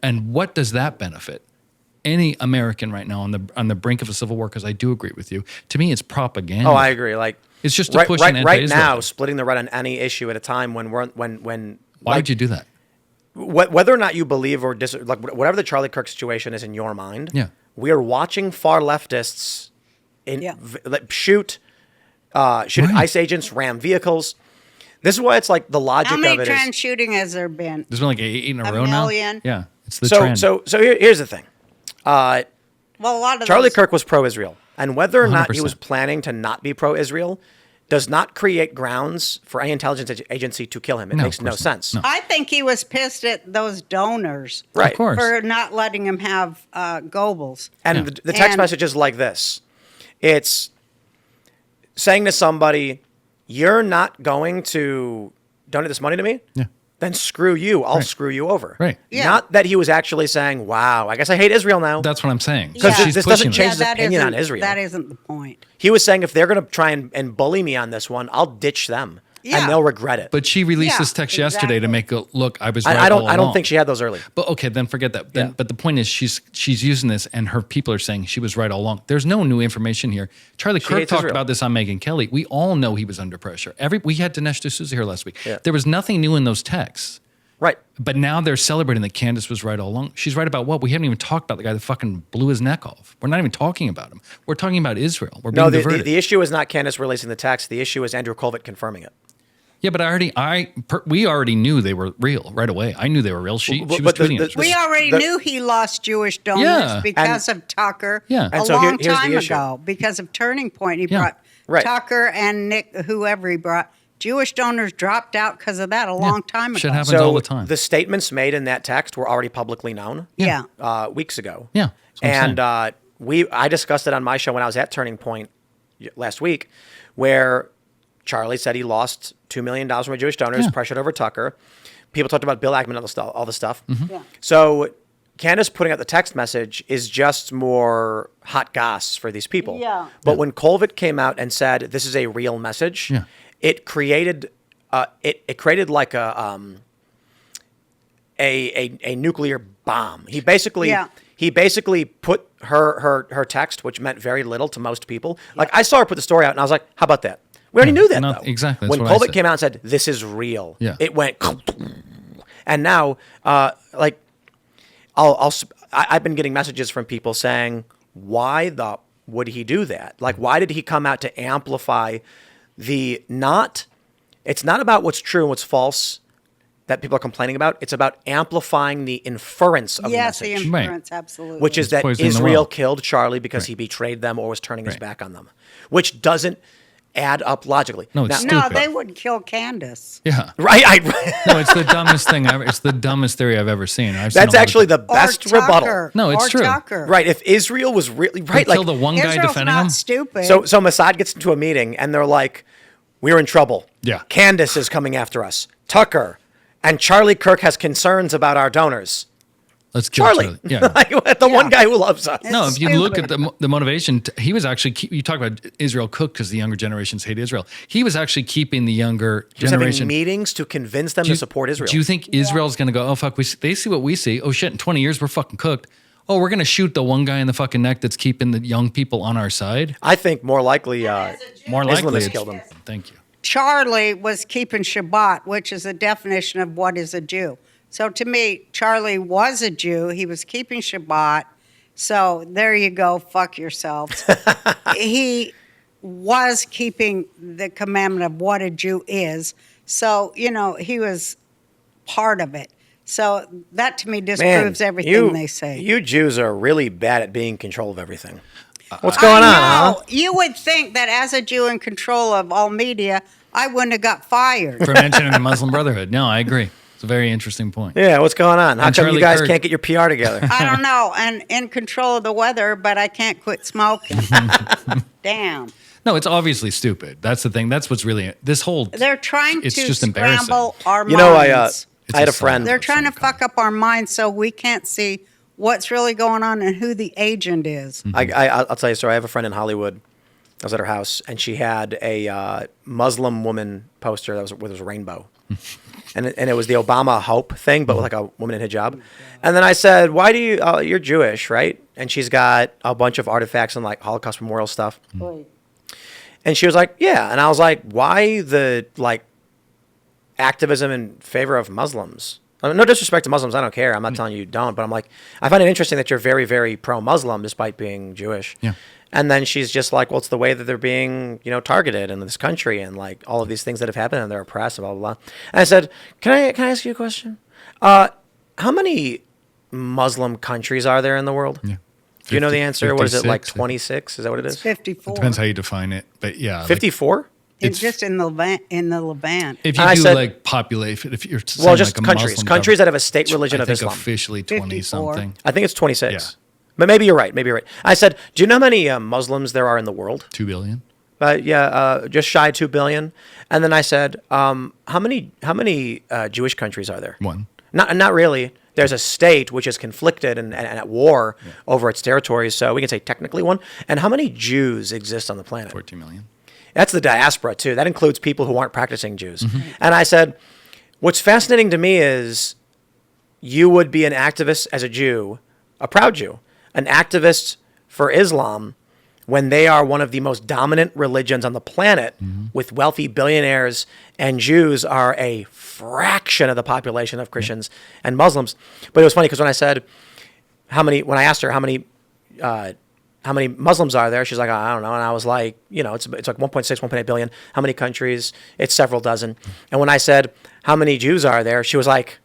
And what does that benefit any American right now on the brink of a civil war? Because I do agree with you. To me, it's propaganda. Oh, I agree. Like It's just to right, push right, an right anti-Israel now, thing. splitting the right on any issue at a time when Why would you do that? whether or not you believe or like whatever the Charlie Kirk situation is in your mind, Yeah. we are watching far leftists shoot Right. ICE agents, ram vehicles. This is why it's like the logic How many of it trans is. shooting has there been? There's been like 8 in a A row million. now. Yeah, it's the So trend. here's the thing. Well, a lot of Charlie those, Kirk was pro-Israel. And whether or not he 100%. was planning to not be pro-Israel does not create grounds for any intelligence agency to kill him. It No, makes of no course not. sense. No. I think he was pissed at those donors Right. Of course. for not letting him have Goebbels. And Yeah. the text And- message is like this. It's saying to somebody, you're not going to donate this money to me? Yeah. Then screw you. I'll Right. screw you over. Right. Yeah. Not that he was actually saying, wow, I guess I hate Israel now. That's what I'm saying. Because She's this pushing doesn't it. change his that opinion on isn't- Israel. That isn't the point. He was saying if they're going to try and bully me on this one, I'll ditch them. Yeah. And they'll regret it. But she released Yeah, this text yesterday to exactly. make it look. I was right I all don't along. think she had those early. But okay, then forget that. Then, Yeah. But the point is, she's using this, and her people are saying she was right all along. There's no new information here. Charlie Kirk hates talked Israel. about this on Megyn Kelly. We all know he was under pressure. We had Dinesh D'Souza here last week. Yeah. There was nothing new in those texts. Right. But now they're celebrating that Candace was right all along. She's right about what? We haven't even talked about the guy that fucking blew his neck off. We're not even talking about him. We're talking about Israel. We're being No, diverted. the issue is not Candace releasing the text. The issue is Andrew Colvett confirming it. Yeah, but we already knew they were real right away. I knew they were real. She was But tweeting it. We already knew he lost Jewish donors Yeah. because of Tucker Yeah. a And so long here's the time issue. ago. Because of Turning Point, he Yeah. brought Right. Tucker and Nick, whoever he brought. Jewish donors dropped out because of that a long time ago. Shit happens So all the time. the statements made in that text were already publicly known Yeah. weeks ago. Yeah, that's what I'm And I discussed it on my show when I was at Turning Point last week, where Charlie said he lost $2 million from a Jewish donors, Yeah. pressured over Tucker. People talked about Bill Ackman and all the stuff. Mm-hmm. Yeah. So Candace putting out the text message is just more hot goss for these people. Yeah. But when Colvett came out and said this is a real message, Yeah. it created it created like a nuclear bomb. He basically Yeah. put her text, which meant very little to most people. Like I saw her put the story out, and I was like, "How about that?" We already knew that, no, though. exactly, that's When what I Colvett said. came out and said, "This is real," Yeah. it went, and now, like, I've been getting messages from people saying, "Why would he do that? Like, why did he come out to amplify the not?" It's not about what's true and what's false that people are complaining about. It's about amplifying the inference of Yes, the the message, inference, absolutely. which is that poisoning the Israel well. killed Charlie because he betrayed them or was turning his Right. back on them, which doesn't add up logically. No, it's no, stupid. they would kill Candace. Yeah. Right. No, it's the dumbest thing ever. It's the dumbest theory I've ever seen. I've seen That's a lot of actually the it. best Or rebuttal. Tucker. No, it's Or true. Tucker. Right. If Israel was really They right, like kill the one guy Israel's defending not him. stupid. so Mossad gets into a meeting and they're like, "We're in trouble. Yeah. Candace is coming after us. Tucker and Charlie Kirk has concerns about our donors. Let's kill Charlie, Yeah. like, the one guy who loves us. No, It's if you look at stupid. the motivation, he was actually you talk about Israel Cook because the younger generations hate Israel. He was actually keeping the younger Just having generation. meetings to convince them to support Israel. Do you think Israel's going to go? Oh fuck, they see what we see. Oh shit, in 20 years we're fucking cooked. Oh, we're going to shoot the one guy in the fucking neck that's keeping the young people on our side. I think more likely, More likely, Islamists it's- killed him. Thank you. Charlie was keeping Shabbat, which is a definition of what is a Jew. So to me, Charlie was a Jew. He was keeping Shabbat. So there you go. Fuck yourselves. He was keeping the commandment of what a Jew is. So, he was part of it. So that to me disproves everything they say. You Jews are really bad at being in control of everything. What's going on, huh? You would think that as a Jew in control of all media, I wouldn't have got fired. For mentioning the Muslim Brotherhood. No, I agree. It's a very interesting point. Yeah, what's going on? How And come Charlie you guys Kirk- can't get your PR together? I don't know. And in control of the weather, but I can't quit smoking. Damn. No, it's obviously stupid. That's the thing. That's what's really this whole. They're trying It's to just embarrassing. scramble our You know, minds. I had a It's a friend. sign. They're trying to some kind. fuck up our minds so we can't see what's really going on and who the agent is. I'll tell you a story. I have a friend in Hollywood. I was at her house, and she had a Muslim woman poster that was with a rainbow. And it was the Obama Hope thing, but with like a woman in hijab. And then I said, "Why do you? You're Jewish, right?" And she's got a bunch of artifacts and like Holocaust memorial stuff. And she was like, "Yeah." And I was like, "Why the like activism in favor of Muslims?" I mean, no disrespect to Muslims, I don't care. I'm not telling you don't, but I'm like, I find it interesting that you're very, very pro-Muslim despite being Jewish. Yeah. And then she's just like, well, it's the way that they're being, targeted in this country and like all of these things that have happened and they're oppressed and blah, blah, blah. And I said, can I ask you a question? How many Muslim countries are there in the world? Yeah. Do you know the answer? What is it, like 56? 26? Is that what it It's is? 54. Depends how you define it, but yeah, like, 54? It's just in the Levant. if you I do said- like population, if you're saying Well, just like a countries. Muslim Countries government, that have a state religion I of think Islam. officially 20 54. something. I think it's 26. Yeah. But maybe you're right. Maybe you're right. I said, do you know how many Muslims there are in the world? 2 billion. Just shy of 2 billion. And then I said, how many Jewish countries are there? One. Not really. There's a state which is conflicted and at war over its territories, so we can say technically one. And how many Jews exist on the planet? 14 million. That's the diaspora, too. That includes people who aren't practicing Jews. And I said, what's fascinating to me is you would be an activist as a Jew, a proud Jew, an activist for Islam when they are one of the most dominant religions on the planet with wealthy billionaires, and Jews are a fraction of the population of Christians and Muslims. But it was funny because when I said when I asked her how many Muslims are there, she's like, I don't know. And I was like, it's like 1.6, 1.8 billion. How many countries? It's several dozen. And when I said, how many Jews are there? She was like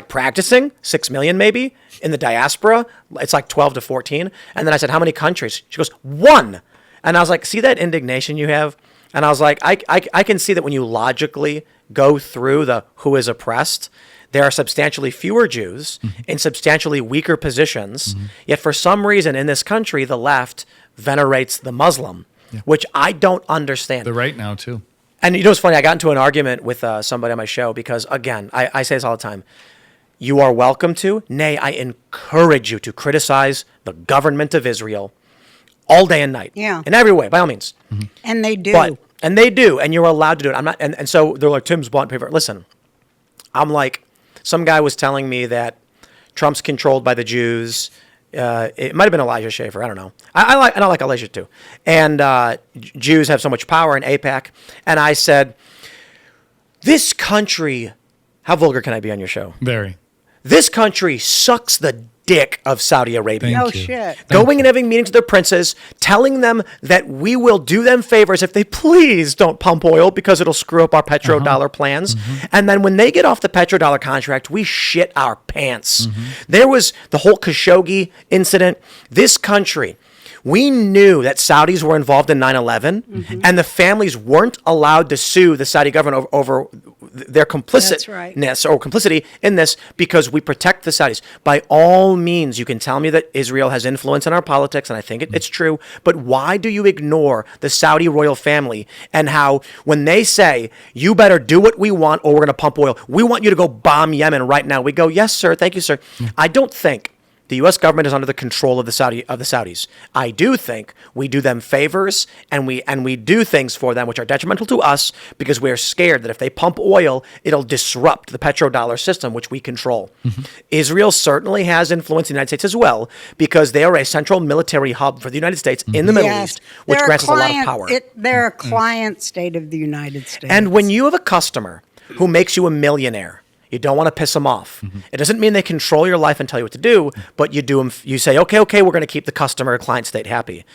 practicing 6 million maybe in the diaspora. It's like 12 to 14. And then I said, how many countries? She goes, 1. And I was like, see that indignation you have? And I was like, I can see that when you logically go through the who is oppressed, there are substantially fewer Jews in substantially weaker positions. Yet for some reason in this country, the left venerates the Muslim, which I don't understand. The right now too. And you know what's funny? I got into an argument with somebody on my show because, again, I say this all the time. You are welcome to, nay, I encourage you to criticize the government of Israel all day and night. Yeah. In every way, by all means. And they do. And they do, and you're allowed to do it. I'm not, and so they're like, Tim's bought paper. Listen, I'm like, some guy was telling me that Trump's controlled by the Jews. It might have been Elijah Schaffer. I don't know. I like Elijah too. And Jews have so much power in AIPAC. And I said, this country, how vulgar can I be on your show? Very. This country sucks the dick of Saudi Arabia. No Thank you. shit. Going and having meetings with their princes, telling them that we will do them favors if they please don't pump oil because it'll screw up our petrodollar plans. And then when they get off the petrodollar contract, we shit our pants. There was the whole Khashoggi incident. This country, we knew that Saudis were involved in 9/11, and the families weren't allowed to sue the Saudi government over their complicitness or complicity in this because we protect the Saudis. By all means, you can tell me that Israel has influence in our politics, and I think it's true, but why do you ignore the Saudi royal family and how when they say, you better do what we want or we're going to pump oil, we want you to go bomb Yemen right now. We go, yes, sir. Thank you, sir. I don't think the U.S. government is under the control of the Saudis. I do think we do them favors and we do things for them which are detrimental to us because we're scared that if they pump oil, it'll disrupt the petrodollar system which we control. Israel certainly has influence in the United States as well because they are a central military hub for the United States in the Middle East, which grants us a lot of power. They're a client state of the United States. And when you have a customer who makes you a millionaire, you don't want to piss them off. It doesn't mean they control your life and tell you what to do, but you say, okay, we're going to keep the customer client state happy.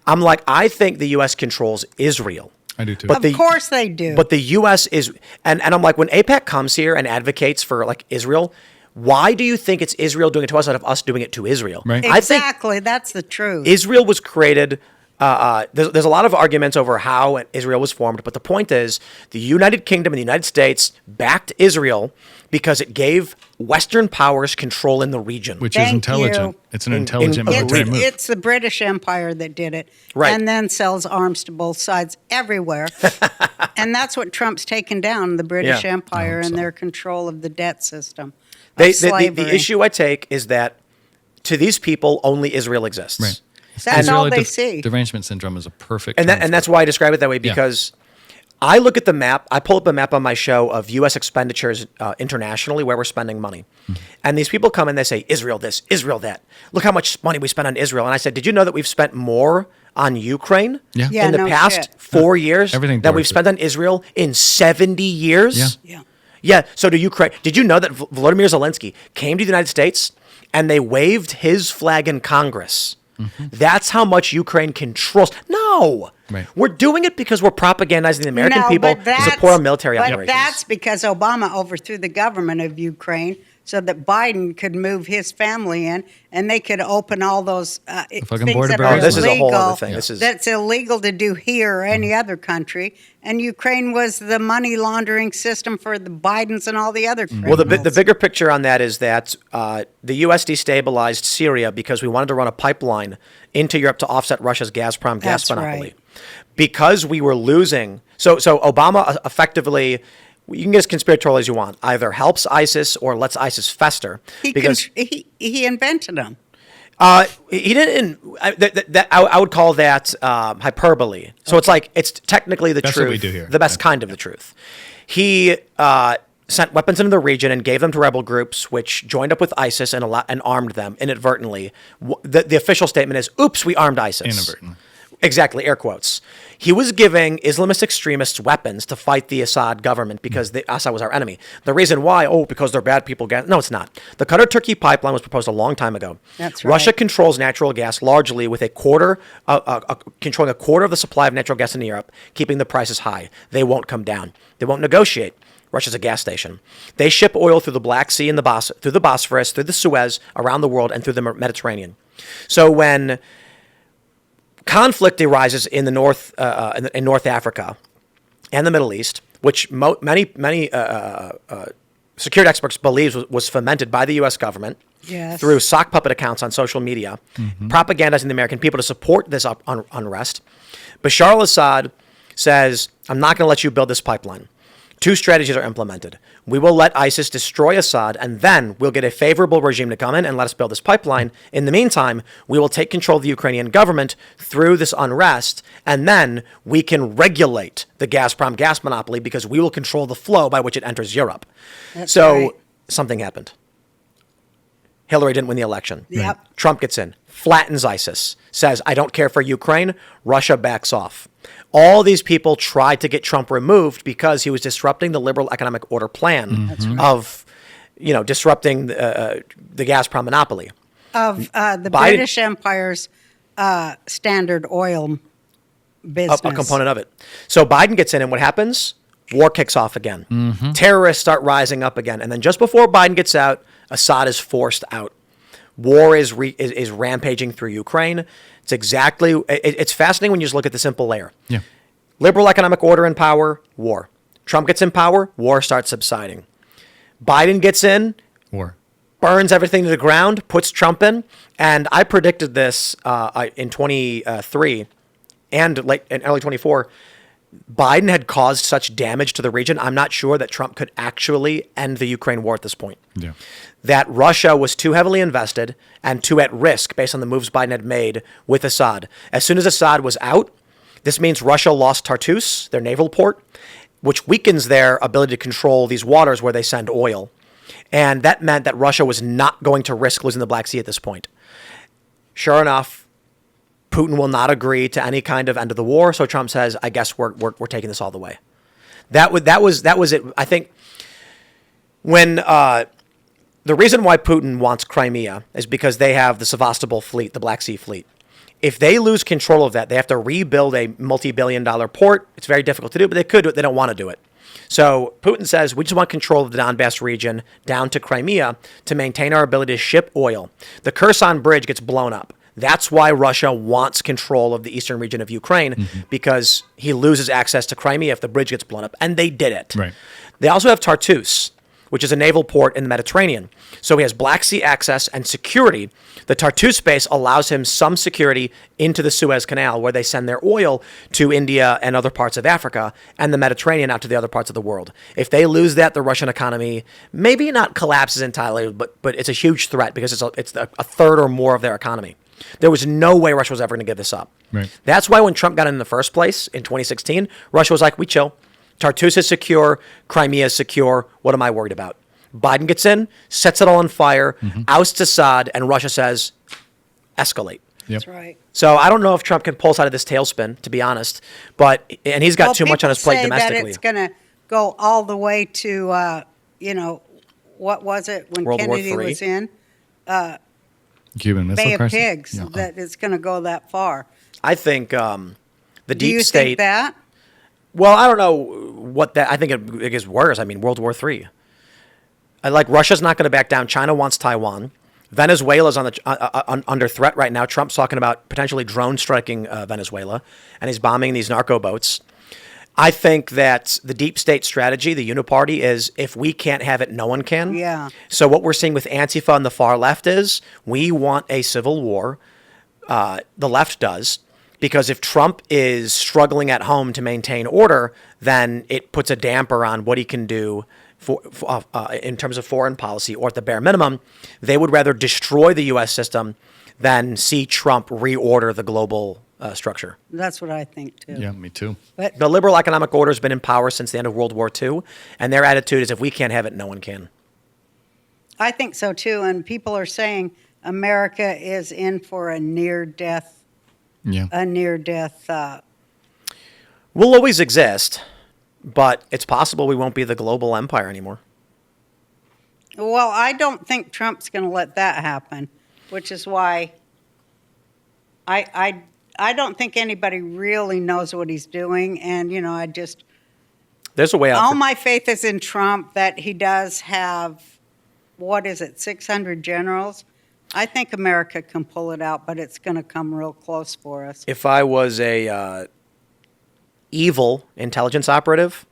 I'm like, I think the U.S. controls Israel. I do too. But of course they do. But the U.S. is, and I'm like, when AIPAC comes here and advocates for like Israel, why do you think it's Israel doing it to us instead of us doing it to Israel? Right. Exactly. That's the truth. Israel was created. There's a lot of arguments over how Israel was formed, but the point is the United Kingdom and the United States backed Israel because it gave Western powers control in the region. Which is Thank intelligent. you. It's an intelligent military move. It's the British Empire that did it. Right. And then sells arms to both sides everywhere. And that's what Trump's taken down, the British Yeah. Empire I hope and so. their control of the debt system. The issue I take is that to these people, only Israel exists. Right. That's Israel all they see. Derangement syndrome is a perfect And term for that's it. why I describe it that way, because I look at the map. I pull up a map on my show of U.S. expenditures internationally where we're spending money. And these people come and they say, Israel this, Israel that. Look how much money we spent on Israel. And I said, did you know that we've spent more on Ukraine Yeah. Yeah, in the no past shit. 4 years Everything than we've dwarfs spent on Israel in 70 years? Yeah. Yeah. Yeah, so to Ukraine. Did you know that Volodymyr Zelensky came to the United States and they waved his flag in Congress? That's how much Ukraine controls. No, Right. we're doing it because we're propagandizing the American people to support our military but operations. that's because Obama overthrew the government of Ukraine so that Biden could move his family in, and they could open all those fucking things border that barriers. are This is a whole other illegal. thing. This is That's illegal to do here or any other country. And Ukraine was the money laundering system for the Bidens and all the other criminals. Well, the bigger picture on that is that the U.S. destabilized Syria because we wanted to run a pipeline into Europe to offset Russia's Gazprom gas That's monopoly. right. Because we were losing. So Obama effectively, you can get as conspiratorial as you want, either helps ISIS or lets ISIS fester. He invented them. He didn't. I would call that hyperbole. So it's like it's technically the That's truth, what we do here. the best kind of the truth. He sent weapons into the region and gave them to rebel groups, which joined up with ISIS and armed them inadvertently. The official statement is, "Oops, we armed ISIS." Inadvertently. Exactly, air quotes. He was giving Islamist extremists weapons to fight the Assad government because Assad was our enemy. The reason why, because they're bad people. No, it's not. The Qatar-Turkey pipeline was proposed a long time ago. That's right. Russia controls natural gas largely with controlling a quarter of the supply of natural gas in Europe, keeping the prices high. They won't come down. They won't negotiate. Russia's a gas station. They ship oil through the Black Sea and through the Bosphorus, through the Suez, around the world, and through the Mediterranean. So when conflict arises in the North Africa and the Middle East, which many security experts believe was fomented by the U.S. government through sock puppet accounts on social media, propagandizing the American people to support this unrest. Bashar al-Assad says, "I'm not going to let you build this pipeline." Two strategies are implemented. We will let ISIS destroy Assad, and then we'll get a favorable regime to come in and let us build this pipeline. In the meantime, we will take control of the Ukrainian government through this unrest, and then we can regulate the Gazprom gas monopoly because we will control the flow by which it enters Europe. That's so right. something happened. Hillary didn't win the election. Yep. Trump gets in, flattens ISIS, says, "I don't care for Ukraine." Russia backs off. All these people tried to get Trump removed because he was disrupting the liberal economic order plan of, disrupting the Gazprom monopoly. Of the British Empire's Standard Oil business. A component of it. So Biden gets in, and what happens? War kicks off again. Terrorists start rising up again. And then just before Biden gets out, Assad is forced out. War is rampaging through Ukraine. It's fascinating when you just look at the simple layer. Yeah. Liberal economic order in power, war. Trump gets in power, war starts subsiding. Biden gets in, War. burns everything to the ground, puts Trump in, and I predicted this in 23 and in early 24. Biden had caused such damage to the region. I'm not sure that Trump could actually end the Ukraine war at this point. Yeah. That Russia was too heavily invested and too at risk based on the moves Biden had made with Assad. As soon as Assad was out, this means Russia lost Tartus, their naval port, which weakens their ability to control these waters where they send oil. And that meant that Russia was not going to risk losing the Black Sea at this point. Sure enough, Putin will not agree to any kind of end of the war. So Trump says, "I guess we're taking this all the way." That was it. I think when the reason why Putin wants Crimea is because they have the Sevastopol fleet, the Black Sea fleet. If they lose control of that, they have to rebuild a multi-billion-dollar port. It's very difficult to do, but they could do it. They don't want to do it. So Putin says, we just want control of the Donbass region down to Crimea to maintain our ability to ship oil. The Kherson Bridge gets blown up. That's why Russia wants control of the eastern region of Ukraine, because he loses access to Crimea if the bridge gets blown up. And they did it. Right. They also have Tartus, which is a naval port in the Mediterranean. So he has Black Sea access and security. The Tartus base allows him some security into the Suez Canal, where they send their oil to India and other parts of Africa, and the Mediterranean out to the other parts of the world. If they lose that, the Russian economy maybe not collapses entirely, but it's a huge threat because it's a third or more of their economy. There was no way Russia was ever going to give this up. Right. That's why when Trump got in the first place in 2016, Russia was like, we chill. Tartus is secure. Crimea is secure. What am I worried about? Biden gets in, sets it all on fire, ousts Assad, and Russia says, escalate. Yep. That's right. So I don't know if Trump can pull us out of this tailspin, to be honest. And he's got too much on his plate people say domestically. that it's going to go all the way to, what was it when World War Kennedy III? was in? Cuban Missile Bay of Crisis. Pigs, Yeah. that it's going to go that far. I think the Do deep you state. think that? Well, I don't know what that. I think it gets worse. I mean, World War III. Like Russia's not going to back down. China wants Taiwan. Venezuela's on under threat right now. Trump's talking about potentially drone striking Venezuela, and he's bombing these narco boats. I think that the deep state strategy, the uniparty, is if we can't have it, no one can. Yeah. So what we're seeing with Antifa and the far left is we want a civil war. The left does. Because if Trump is struggling at home to maintain order, then it puts a damper on what he can do in terms of foreign policy, or at the bare minimum, they would rather destroy the U.S. system than see Trump reorder the global structure. That's what I think too. Yeah, me too. But The liberal economic order has been in power since the end of World War II, and their attitude is if we can't have it, no one can. I think so too. And people are saying America is in for a near-death. Yeah. We'll always exist, but it's possible we won't be the global empire anymore. Well, I don't think Trump's going to let that happen, which is why I don't think anybody really knows what he's doing. And, There's a way out. all my faith is in Trump, that he does have, 600 generals. I think America can pull it out, but it's going to come real close for us. If I was a evil intelligence operative,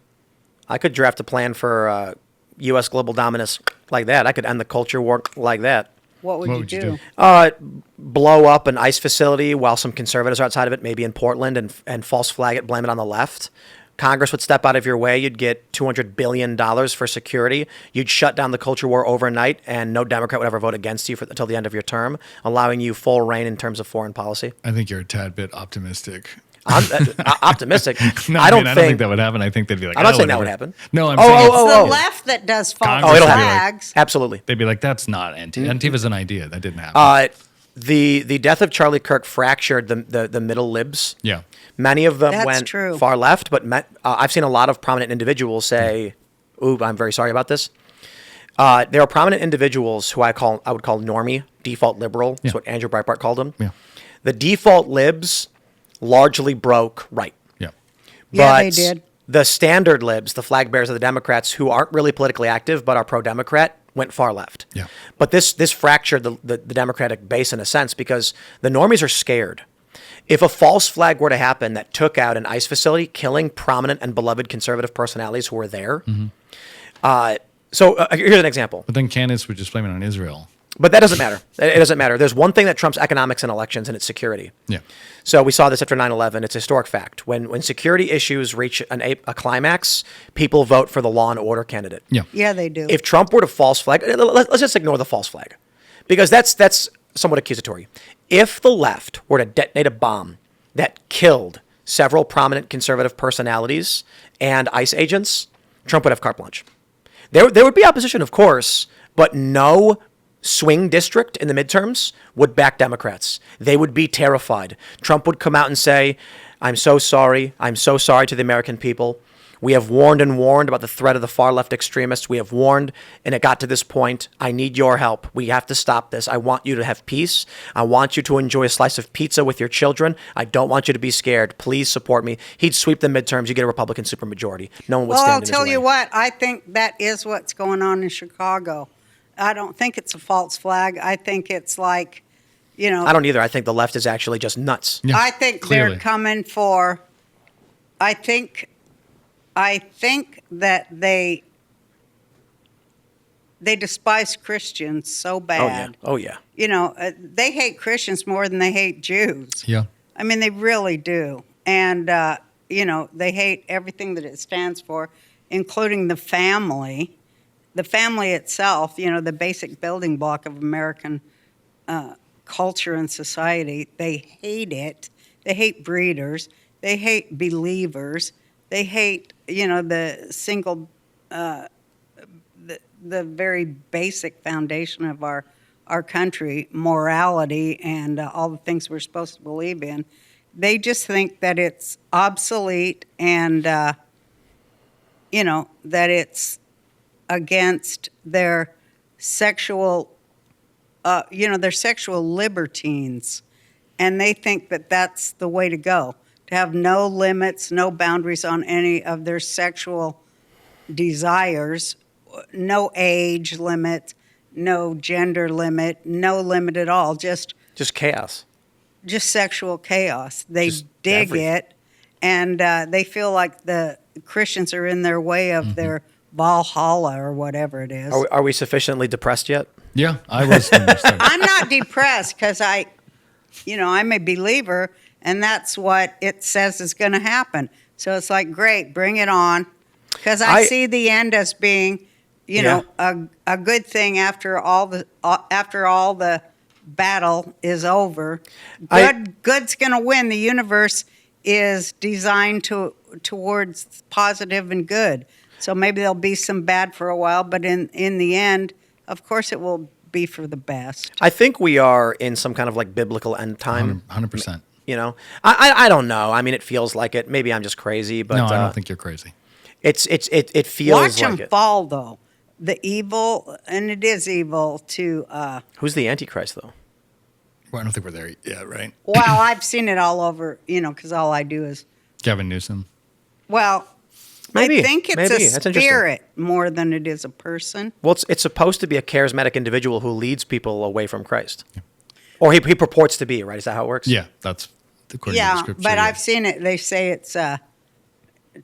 I could draft a plan for U.S. global dominance like that. I could end the culture war like that. What would you do? Blow up an ICE facility while some conservatives are outside of it, maybe in Portland, and false flag it, blame it on the left. Congress would step out of your way. You'd get $200 billion for security. You'd shut down the culture war overnight, and no Democrat would ever vote against you until the end of your term, allowing you full reign in terms of foreign policy. I think you're a tad bit optimistic. I'm No, optimistic. I don't I don't think that would happen. I think they'd be like, I'm not "Oh, saying that whatever." would happen. No, I'm Oh, saying oh, it's- It's oh, the left that does false Congress it'll happen. flags. Absolutely. they'd be like, that's not Antifa's an idea. That didn't happen. The death of Charlie Kirk fractured the middle libs. Yeah. Many of them That's went true. far left, but I've seen a lot of prominent individuals say, "Ooh, I'm very sorry about this." There are prominent individuals who I would call normie, default liberal. That's Yeah. what Andrew Breitbart called them. Yeah. The default libs largely broke right. Yeah. Yeah, But they did. the standard libs, the flag bearers of the Democrats, who aren't really politically active but are pro-Democrat, went far left. Yeah. But this fractured the Democratic base in a sense, because the normies are scared. If a false flag were to happen that took out an ICE facility, killing prominent and beloved conservative personalities who were there. So here's an example. But then candidates would just blame it on Israel. But that doesn't matter. It doesn't matter. There's one thing that trumps economics and elections, and it's security. Yeah. So we saw this after 9/11. It's a historic fact. When security issues reach a climax, people vote for the law and order candidate. Yeah. Yeah, they do. If Trump were to false flag, let's just ignore the false flag, because that's somewhat accusatory. If the left were to detonate a bomb that killed several prominent conservative personalities and ICE agents, Trump would have carte blanche. There would be opposition, of course, but no swing district in the midterms would back Democrats. They would be terrified. Trump would come out and say, I'm so sorry. I'm so sorry to the American people. We have warned and warned about the threat of the far left extremists. We have warned, and it got to this point. I need your help. We have to stop this. I want you to have peace. I want you to enjoy a slice of pizza with your children. I don't want you to be scared. Please support me. He'd sweep the midterms. You get a Republican supermajority. No one would Well, stand I'll in his tell way. you what, I think that is what's going on in Chicago. I don't think it's a false flag. I think it's like, I don't either. I think the left is actually just nuts. Yeah, I think clearly. they're coming for, I think that they despise Christians so bad. Oh, yeah. They hate Christians more than they hate Jews. Yeah. I mean, they really do. And, they hate everything that it stands for, including the family. The family itself, the basic building block of American culture and society. They hate it. They hate breeders. They hate believers. They hate, the single, the very basic foundation of our country, morality, and all the things we're supposed to believe in. They just think that it's obsolete and, that it's against their sexual, they're sexual libertines. And they think that that's the way to go, to have no limits, no boundaries on any of their sexual desires, age limit, no gender limit, no limit at all. Just chaos. Just sexual chaos. They Just dig everything. it, and they feel like the Christians are in their way of their Valhalla or whatever it is. Are we sufficiently depressed yet? Yeah, I was. when we started. I'm not depressed because I'm a believer, and that's what it says is going to happen. So it's like, great, bring it on, because I see the end as being, a good thing after all the battle is over. Good's going to win. The universe is designed towards positive and good. So maybe there'll be some bad for a while, but in the end, of course, it will be for the best. I think we are in some kind of like biblical end time. 100%. I don't know. I mean, it feels like it. Maybe I'm just crazy, but No, I don't think you're crazy. it feels Watch like them it. fall, though. The evil, and it is evil to. Who's the Antichrist though? Well, I don't think we're there yet, right? Well, I've seen it all over, because all I do is. Gavin Newsom. Well, Maybe. I think it's Maybe. a That's interesting. spirit more than it is a person. Well, it's supposed to be a charismatic individual who leads people away from Christ, or he purports to be. Right? Is that how it works? Yeah, that's according to the Yeah, scripture. but yeah. I've seen it. They say it's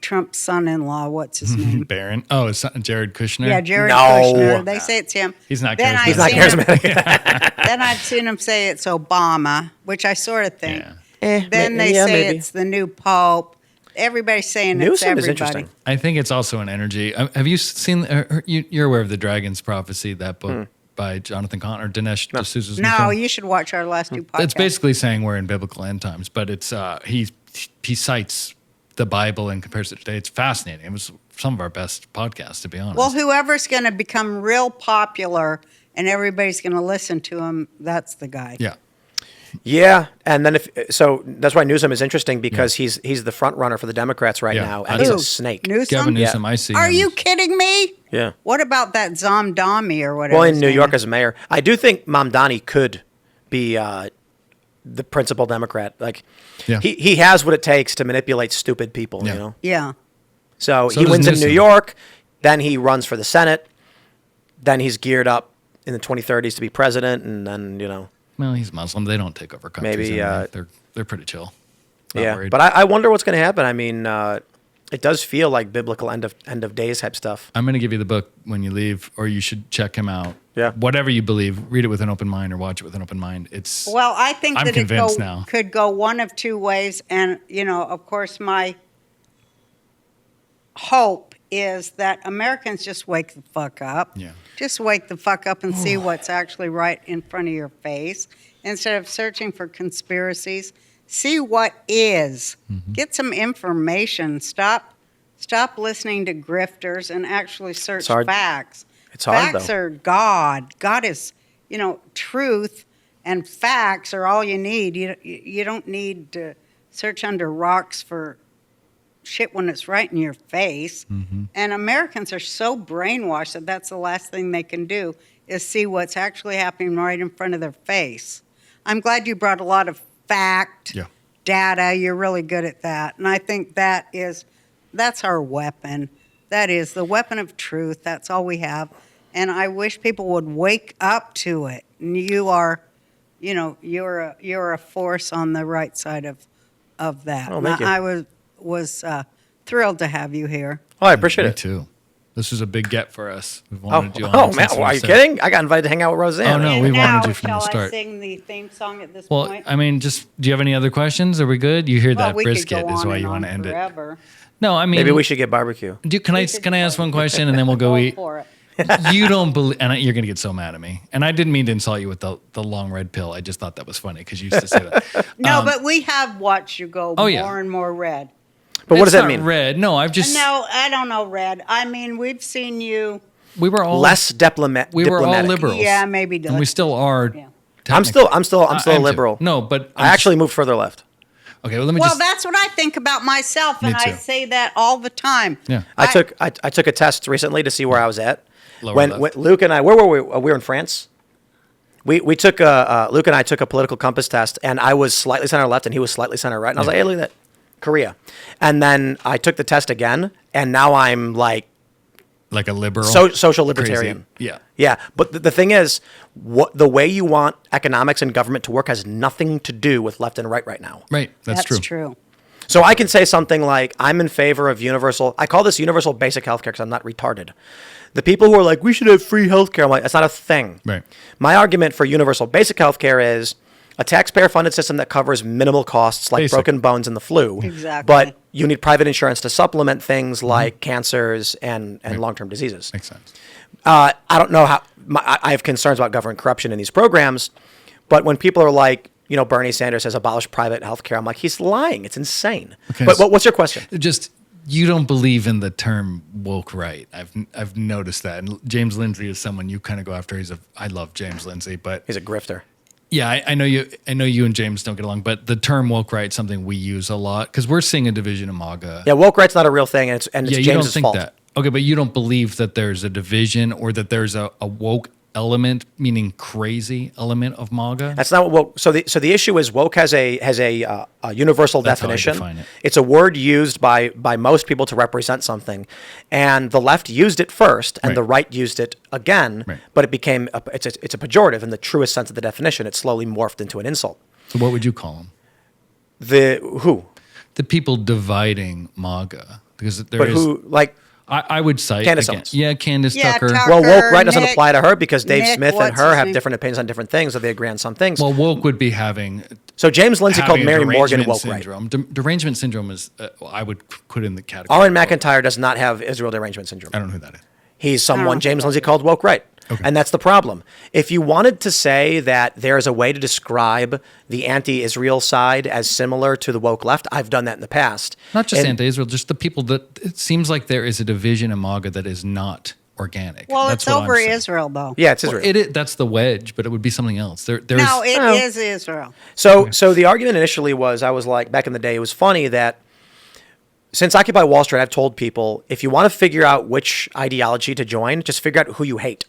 Trump's son-in-law. What's his name? Barron. Oh, it's not Jared Kushner. Yeah, Jared No. Kushner. They say it's him. He's not Then charismatic. I've He's not seen him- charismatic. Then I've seen him say it's Obama, which I sort of think. Yeah. Then they say maybe. it's the new pope. Everybody's saying it's Newsom everybody. is interesting. I think it's also an energy. Have you seen? You're aware of the Dragon's Prophecy, that book by Jonathan Cahn or Dinesh D'Souza's new No, film? you should watch our last two podcasts. It's basically saying we're in biblical end times, but it's he cites the Bible and compares it to today. It's fascinating. It was some of our best podcasts, to be honest. Well, whoever's going to become real popular and everybody's going to listen to him, that's the guy. yeah. Yeah, and then so that's why Newsom is interesting because he's the front runner for the Democrats right Yeah. now, and he's Who? a snake. Newsom? Gavin Newsom, I see. Are him. you kidding me? Yeah. What about that Zomdami or whatever? Well, in his New name York is? as mayor, I do think Mamdani could be the principal Democrat. Like, Yeah. he has what it takes to manipulate stupid people. Yeah. You know. Yeah. So So he does wins in Newsom. New York, then he runs for the Senate, then he's geared up in the 2030s to be president, and then Well, he's Muslim. They don't take over countries. Maybe, anyway. They're pretty chill. Not yeah. worried. But I wonder what's going to happen. I mean, it does feel like biblical end of days type stuff. I'm going to give you the book when you leave, or you should check him out. Yeah. Whatever you believe, read it with an open mind or watch it with an open mind. It's Well, I think I'm that it convinced now. could go one of two ways. And, of course, my hope is that Americans just wake the fuck up. Yeah. Just wake the fuck up and see what's actually right in front of your face. Instead of searching for conspiracies, see what is. Mm-hmm. Get some information. Stop listening to grifters and actually search hard. facts. It's hard, Facts though. are God. God is, truth and facts are all you need. You don't need to search under rocks for shit when it's right in your face. Mm-hmm. And Americans are so brainwashed that that's the last thing they can do is see what's actually happening right in front of their face. I'm glad you brought a lot of fact, data. You're really good at that. And I think that's our weapon. That is the weapon of truth. That's all we have. And I wish people would wake up to it. And you are, you're a force on the right side of that. Oh, thank you. I was thrilled to have you here. Oh, I appreciate Me it. too. This was a big get for us. We've Oh, wanted you on man, since we are you said- kidding? I got invited to hang out with Roseanne. Oh, no, And we now, wanted you from the shall start. I sing the theme song at this Well, point? I mean, do you have any other questions? Are we good? You hear Well, that we could brisket go is on why and you want on to end it. forever. No, I mean, Maybe we should get barbecue. can I ask one question and then we'll go Go eat? for it. You don't believe, and you're going to get so mad at me. And I didn't mean to insult you with the long red pill. I just thought that was funny because you used to say that. No, but we have watched you go more yeah. and more red. But what does It's that not mean? Red? No, I've just No, I don't know red. I mean, we've seen you. we were all Less diplomatic. we were all liberals. Yeah, maybe. and we still are. Yeah. I'm still a I'm liberal. No, but I actually moved further left. okay. Well, let me Well, just. that's what I think about myself, Me and I too. say that all the time. Yeah. I took a test recently to see where I was at. Lower When left. Luke and I, where were we? We were in France. We took Luke and I took a political compass test, and I was slightly center left, and he was slightly center right. And I was like, hey, look at that, Korea. And then I took the test again, and now I'm like like a liberal, social Crazy. libertarian. Yeah. Yeah, but the thing is, the way you want economics and government to work has nothing to do with left and right now. Right. That's true. So I can say something like, I'm in favor of I call this universal basic healthcare because I'm not retarded. The people who are like, we should have free healthcare, I'm like, that's not a thing. Right. My argument for universal basic healthcare is a taxpayer-funded system that covers minimal costs like broken bones and the flu. Exactly. But you need private insurance to supplement things like cancers and long-term diseases. Makes sense. I don't know how. I have concerns about government corruption in these programs, but when people are like, Bernie Sanders says abolish private health care, I'm like, he's lying. It's insane. Okay, But what's your question? Just you don't believe in the term woke right. I've noticed that. And James Lindsay is someone you kind of go after. I love James Lindsay, but He's a grifter. yeah, I know you. I know you and James don't get along, but the term woke right is something we use a lot because we're seeing a division of MAGA. Yeah, woke right's not a real thing, and it's Yeah, you don't James's think fault. that. Okay, but you don't believe that there's a division or that there's a woke element, meaning crazy element of MAGA? That's not what woke. So the issue is woke has a universal That's how I definition. define it. It's a word used by most people to represent something, and the left used it first, and Right. the right used it again. Right. But it became it's a pejorative in the truest sense of the definition. It slowly morphed into an insult. So what would you call them? Who? The people dividing MAGA, because there But is. who like? I would cite Candace again. Owens. Yeah, Candace Yeah, Tucker. Tucker. Well, woke right doesn't Nick- apply to her because Dave Nick, Smith and what's her his have name? different opinions on different things, so they agree on some things. Well, woke would be having. So James Lindsay called having a Mary Morgan derangement woke right. syndrome. Derangement syndrome is, I would put in the category. Owen of woke. McIntyre does not have Israel derangement syndrome. I don't know who that is. He's someone Oh. James Lindsay called woke right. Okay. And that's the problem. If you wanted to say that there's a way to describe the anti-Israel side as similar to the woke left, I've done that in the past. Not just And- anti-Israel, just the people that it seems like there is a division in MAGA that is not organic. Well, That's it's what I'm over saying. Israel, though. Yeah, it's Israel. That's the wedge, but it would be something else. There's No, it Oh. is Israel. So the argument initially was, I was like, back in the day, it was funny that since Occupy Wall Street, I've told people, if you want to figure out which ideology to join, just figure out who you hate.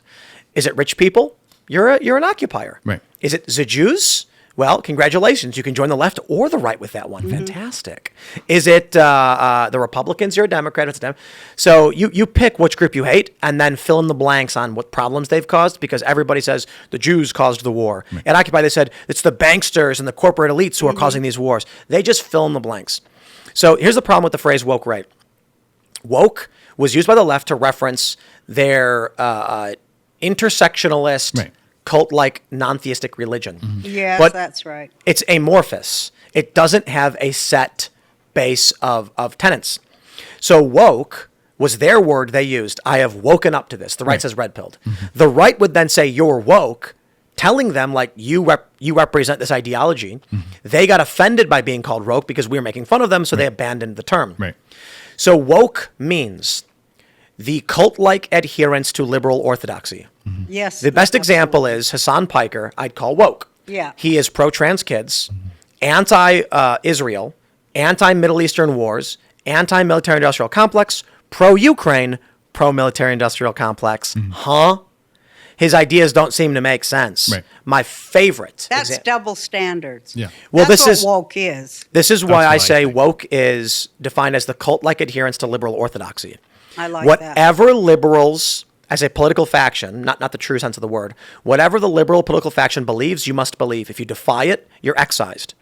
Is it rich people? You're an occupier. Right. Is it the Jews? Well, congratulations. You can join the left or the right with that one. Fantastic. Is it the Republicans? You're a Democrat. It's a So you pick which group you hate and then fill in the blanks on what problems they've caused, because everybody says the Jews caused the war. At Occupy, they said it's the banksters and the corporate elites who are causing these wars. They just fill in the blanks. So here's the problem with the phrase woke right. Woke was used by the left to reference their intersectionalist, Right. cult-like, non-theistic religion. Yes, But that's right. it's amorphous. It doesn't have a set base of tenets. So woke was their word they used. I have woken up to this. The right says red-pilled. The right would then say you're woke, telling them like you represent this ideology. They got offended by being called woke because we were making fun of them, so they abandoned the term. Right. So woke means the cult-like adherence to liberal orthodoxy. Yes. The best example is Hassan Piker, I'd call woke. Yeah. He is pro-trans kids, anti-Israel, anti-Middle Eastern wars, anti-military industrial complex, pro-Ukraine, pro-military industrial complex. Huh? His ideas don't seem to make sense. Right. My favorite. That's double standards. Yeah. Well, That's this what is woke is. This is why That's what I I say think. woke is defined as the cult-like adherence to liberal orthodoxy. I like that. Whatever liberals, as a political faction, not the true sense of the word, whatever the liberal political faction believes, you must believe. If you defy it, you're excised.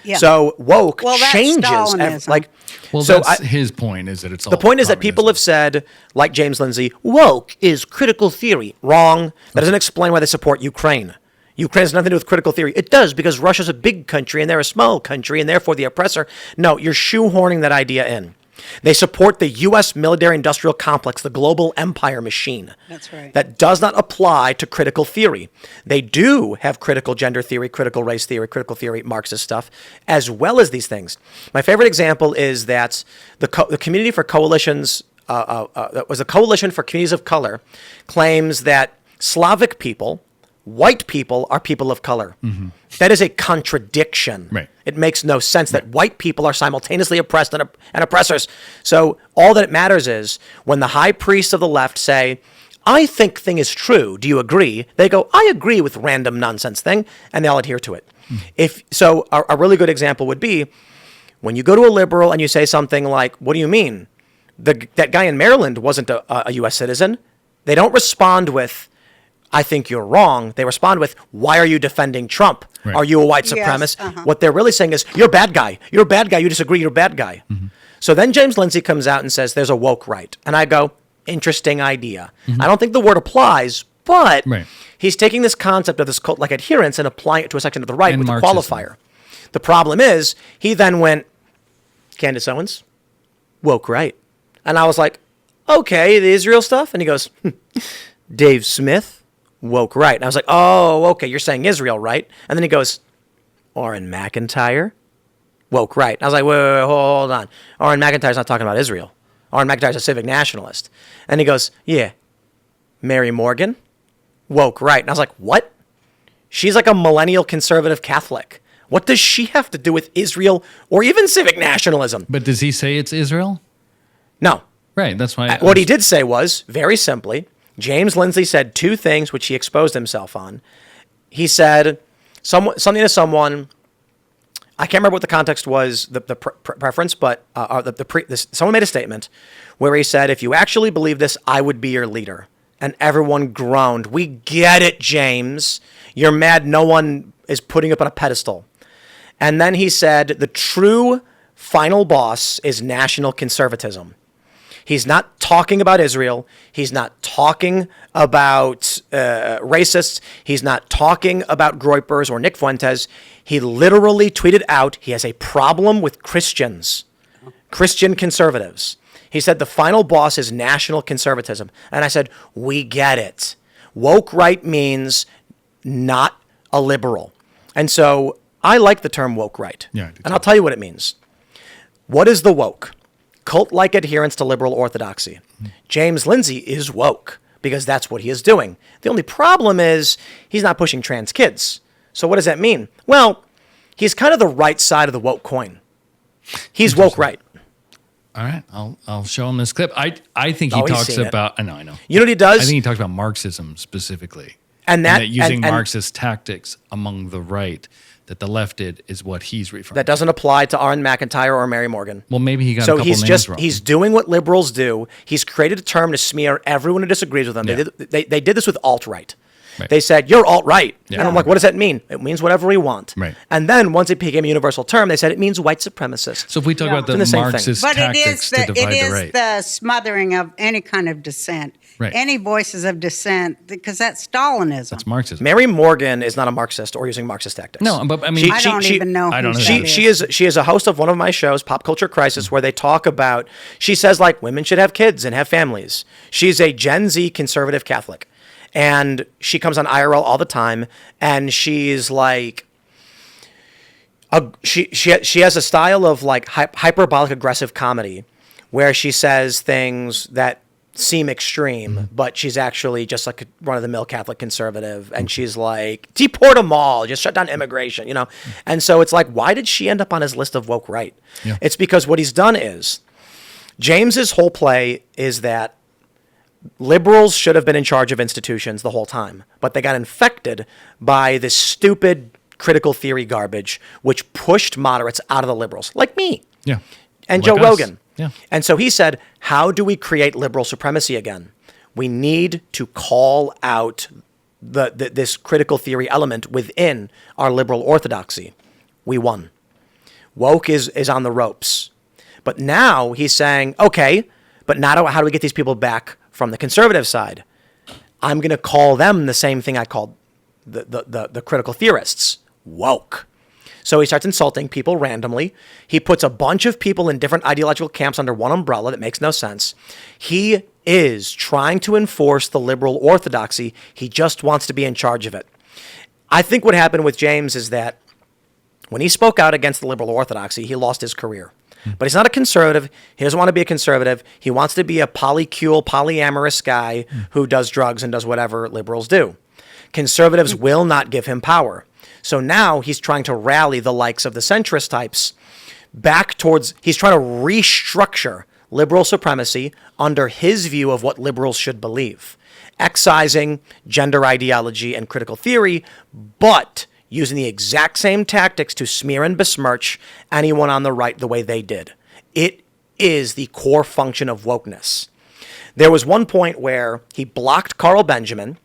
Yeah. So woke Well, that's changes. Stalinism. Well, so that's his point. Is that it's all the point is that people have said, like James Lindsay, woke is critical theory. Wrong. That doesn't explain why they support Ukraine. Ukraine has nothing to do with critical theory. It does, because Russia's a big country and they're a small country and therefore the oppressor. No, you're shoehorning that idea in. They support the U.S. military-industrial complex, the global empire machine. That's right. That does not apply to critical theory. They do have critical gender theory, critical race theory, critical theory, Marxist stuff, as well as these things. My favorite example is that the Community for Coalitions, that was a coalition for communities of color, claims that Slavic people, white people, are people of color. That is a contradiction. Right. It makes no sense that white people are simultaneously oppressed and oppressors. So all that it matters is when the high priests of the left say, I think thing is true, do you agree? They go, I agree with random nonsense thing, and they'll adhere to it. A really good example would be when you go to a liberal and you say something like, what do you mean? that guy in Maryland wasn't a U.S. citizen. They don't respond with, I think you're wrong. They respond with, why are you defending Trump? Right. Are you a white Yes, supremacist? What they're really saying is, you're a bad guy. You're a bad guy. You disagree. You're a bad guy. So then James Lindsay comes out and says, there's a woke right. And I go, interesting idea. I don't think the word applies, but Right. he's taking this concept of this cult-like adherence and applying it to a section of the right And with Marxism. the qualifier. The problem is, he then went, Candace Owens, woke right. And I was like, okay, the Israel stuff? And he goes, Dave Smith, woke right. And I was like, oh, okay, you're saying Israel, right? And then he goes, Orrin McIntyre, woke right. And I was like, wait, hold on. Orrin McIntyre's not talking about Israel. Orrin McIntyre's a civic nationalist. And he goes, yeah, Mary Morgan, woke right. And I was like, what? She's like a millennial conservative Catholic. What does she have to do with Israel or even civic nationalism? But does he say it's Israel? No. Right. That's why. What he did say was, very simply, James Lindsay said two things which he exposed himself on. He said something to someone, I can't remember what the context was, the preference, but someone made a statement where he said, if you actually believe this, I would be your leader. And everyone groaned. We get it, James. You're mad no one is putting you up on a pedestal. And then he said, the true final boss is national conservatism. He's not talking about Israel. He's not talking about racists. He's not talking about Groypers or Nick Fuentes. He literally tweeted out he has a problem with Christians, Christian conservatives. He said the final boss is national conservatism. And I said, we get it. Woke right means not a liberal. And so I like the term woke right. Yeah, I do and too. I'll tell you what it means. What is the woke? Cult-like adherence to liberal orthodoxy. James Lindsay is woke because that's what he is doing. The only problem is he's not pushing trans kids. So what does that mean? Well, he's kind of the right side of the woke coin. He's woke right. All right. I'll show him this clip. I think he Oh, he's talks seen it. about. I know. You know what he does? I think he talks about Marxism specifically. And that- using and- Marxist tactics among the right that the left did is what he's referring That doesn't apply to Orrin McIntyre or Mary Morgan. Well, maybe he got a So couple he's names just wrong. he's doing what liberals do. He's created a term to smear everyone who disagrees with him. Yeah. They did this with alt-right. Right. They said, you're alt-right. Yeah. And I'm like, what does that mean? It means whatever we want. Right. And then once it became a universal term, they said it means white supremacist. So if we talk about It's the the same thing. Marxist But it tactics is to the divide the right. the smothering of any kind of dissent, Right. any voices of dissent, because that's Stalinism. That's Marxism. Mary Morgan is not a Marxist or using Marxist tactics. No, but I mean, I don't even know. I don't who know that that. She is a host of one of my shows, Pop Culture Crisis, where they talk about, she says like women should have kids and have families. She's a Gen Z conservative Catholic. And she comes on IRL all the time, and she's like, she has a style of like hyperbolic aggressive comedy, where she says things that seem extreme, but she's actually just like a run-of-the-mill Catholic conservative, and she's like, deport them all, just shut down immigration, you know? And so it's like, why did she end up on his list of woke right? Yeah. It's because what he's done is, James's whole play is that liberals should have been in charge of institutions the whole time, but they got infected by this stupid critical theory garbage, which pushed moderates out of the liberals, like me Yeah. and Like Joe us. Rogan. Yeah. And so he said, how do we create liberal supremacy again? We need to call out this critical theory element within our liberal orthodoxy. We won. Woke is on the ropes. But now he's saying, okay, but now how do we get these people back from the conservative side? I'm going to call them the same thing I called the critical theorists, woke. So he starts insulting people randomly. He puts a bunch of people in different ideological camps under one umbrella that makes no sense. He is trying to enforce the liberal orthodoxy. He just wants to be in charge of it. I think what happened with James is that when he spoke out against the liberal orthodoxy, he lost his career. But he's not a conservative. He doesn't want to be a conservative. He wants to be a polycule, polyamorous guy who does drugs and does whatever liberals do. Conservatives will not give him power. So now he's trying to rally the likes of the centrist types back towards, he's trying to restructure liberal supremacy under his view of what liberals should believe, excising gender ideology and critical theory, but using the exact same tactics to smear and besmirch anyone on the right the way they did. It is the core function of wokeness. There was one point where he blocked Carl Benjamin.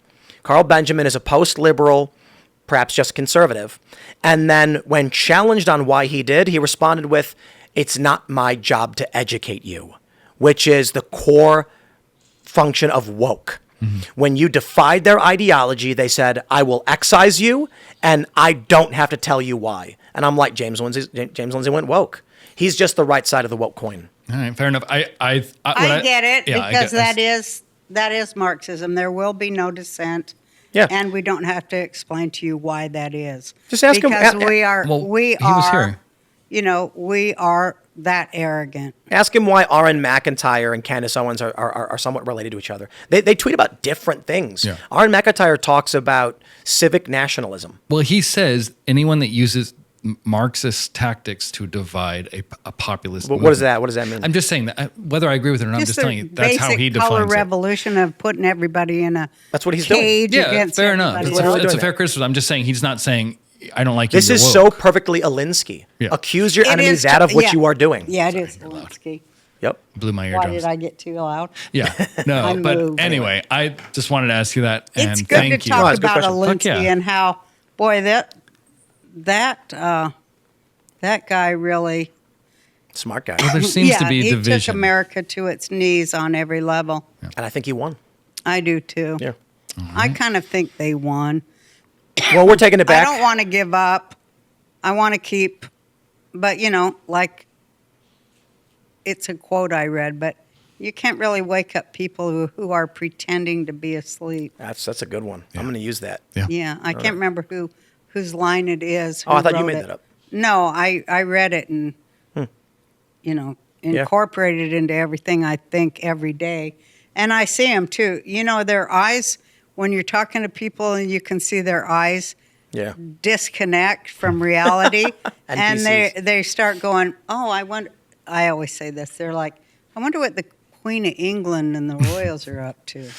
Carl Benjamin is a post-liberal, perhaps just conservative. And then when challenged on why he did, he responded with, "It's not my job to educate you," which is the core function of woke. When you defied their ideology, they said, "I will excise you, and I don't have to tell you why." And I'm like, James Lindsay went woke. He's just the right side of the woke coin. All right, fair enough. I get it, yeah, I because get- that is Marxism. There will be no dissent. Yeah. And we don't have to explain to you why that is. Just ask him- because Well, we he was are, here. you know, we are that arrogant. Ask him why Aaron McIntyre and Candace Owens are somewhat related to each other. They tweet about different things. Yeah. Aaron McIntyre talks about civic nationalism. Well, he says anyone that uses Marxist tactics to divide a populist. What is that? What does that mean? I'm just saying that whether I agree with it or not, I'm just the telling you that's how he basic color defines it. revolution of putting everybody in a That's what he's doing. cage Yeah, against fair enough. everybody It's, else. literally it's a doing fair that. criticism. I'm just saying he's not saying I don't like you. This you're is woke. so perfectly Alinsky. Yeah. Accuse your It enemy is that of what yeah. you are doing. Yeah, it is Zelensky. Yep. blew my Why eardrums. did I get too loud? Yeah, no, I but moved. anyway, I just wanted to ask you that, and It's good thank to you. No, talk it's a good about question. Alinsky Fuck yeah. and how, boy, that guy really Smart guy. Well, there seems to be he division. took America to its knees on every level. And I think he won. I do too. Yeah. I kind of think they won. Well, we're taking it I back. don't want to give up. I want to keep, but you know, like it's a quote I read, but you can't really wake up people who are pretending to be asleep. That's a good one. I'm going to use that. Yeah. Yeah, I can't remember whose line it is. Oh, I who thought you wrote made it. that up. No, I read it and you know Yeah. incorporated it into everything I think every day, and I see them too. You know, their eyes when you're talking to people, and you can see their eyes Yeah. disconnect from reality, and NPCs. they start going, "Oh, I wonder." I always say this. They're like, "I wonder what the Queen of England and the royals are up to."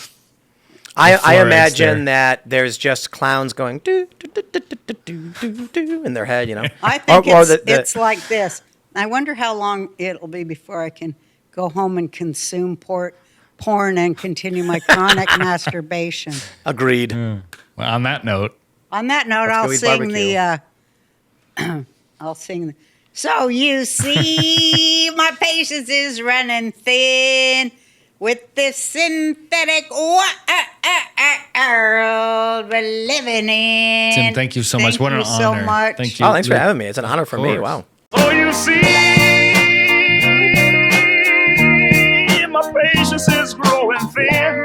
I fluoride's imagine there. that there's just clowns going do, do, do, do, do, do, do, do, in their head, you know. I think Or it's like this. I wonder how long it'll be before I can go home and consume porn and continue my chronic masturbation. Agreed. Well, on that note, On that note, Let's go I'll eat sing barbecue. I'll sing the. So you see, my patience is running thin with this synthetic world we're living in. Tim, thank you so much. What an you so honor. much. Thank you. Oh, thanks for having me. It's an honor for me. course. Wow. Oh, you see, my patience is growing thin.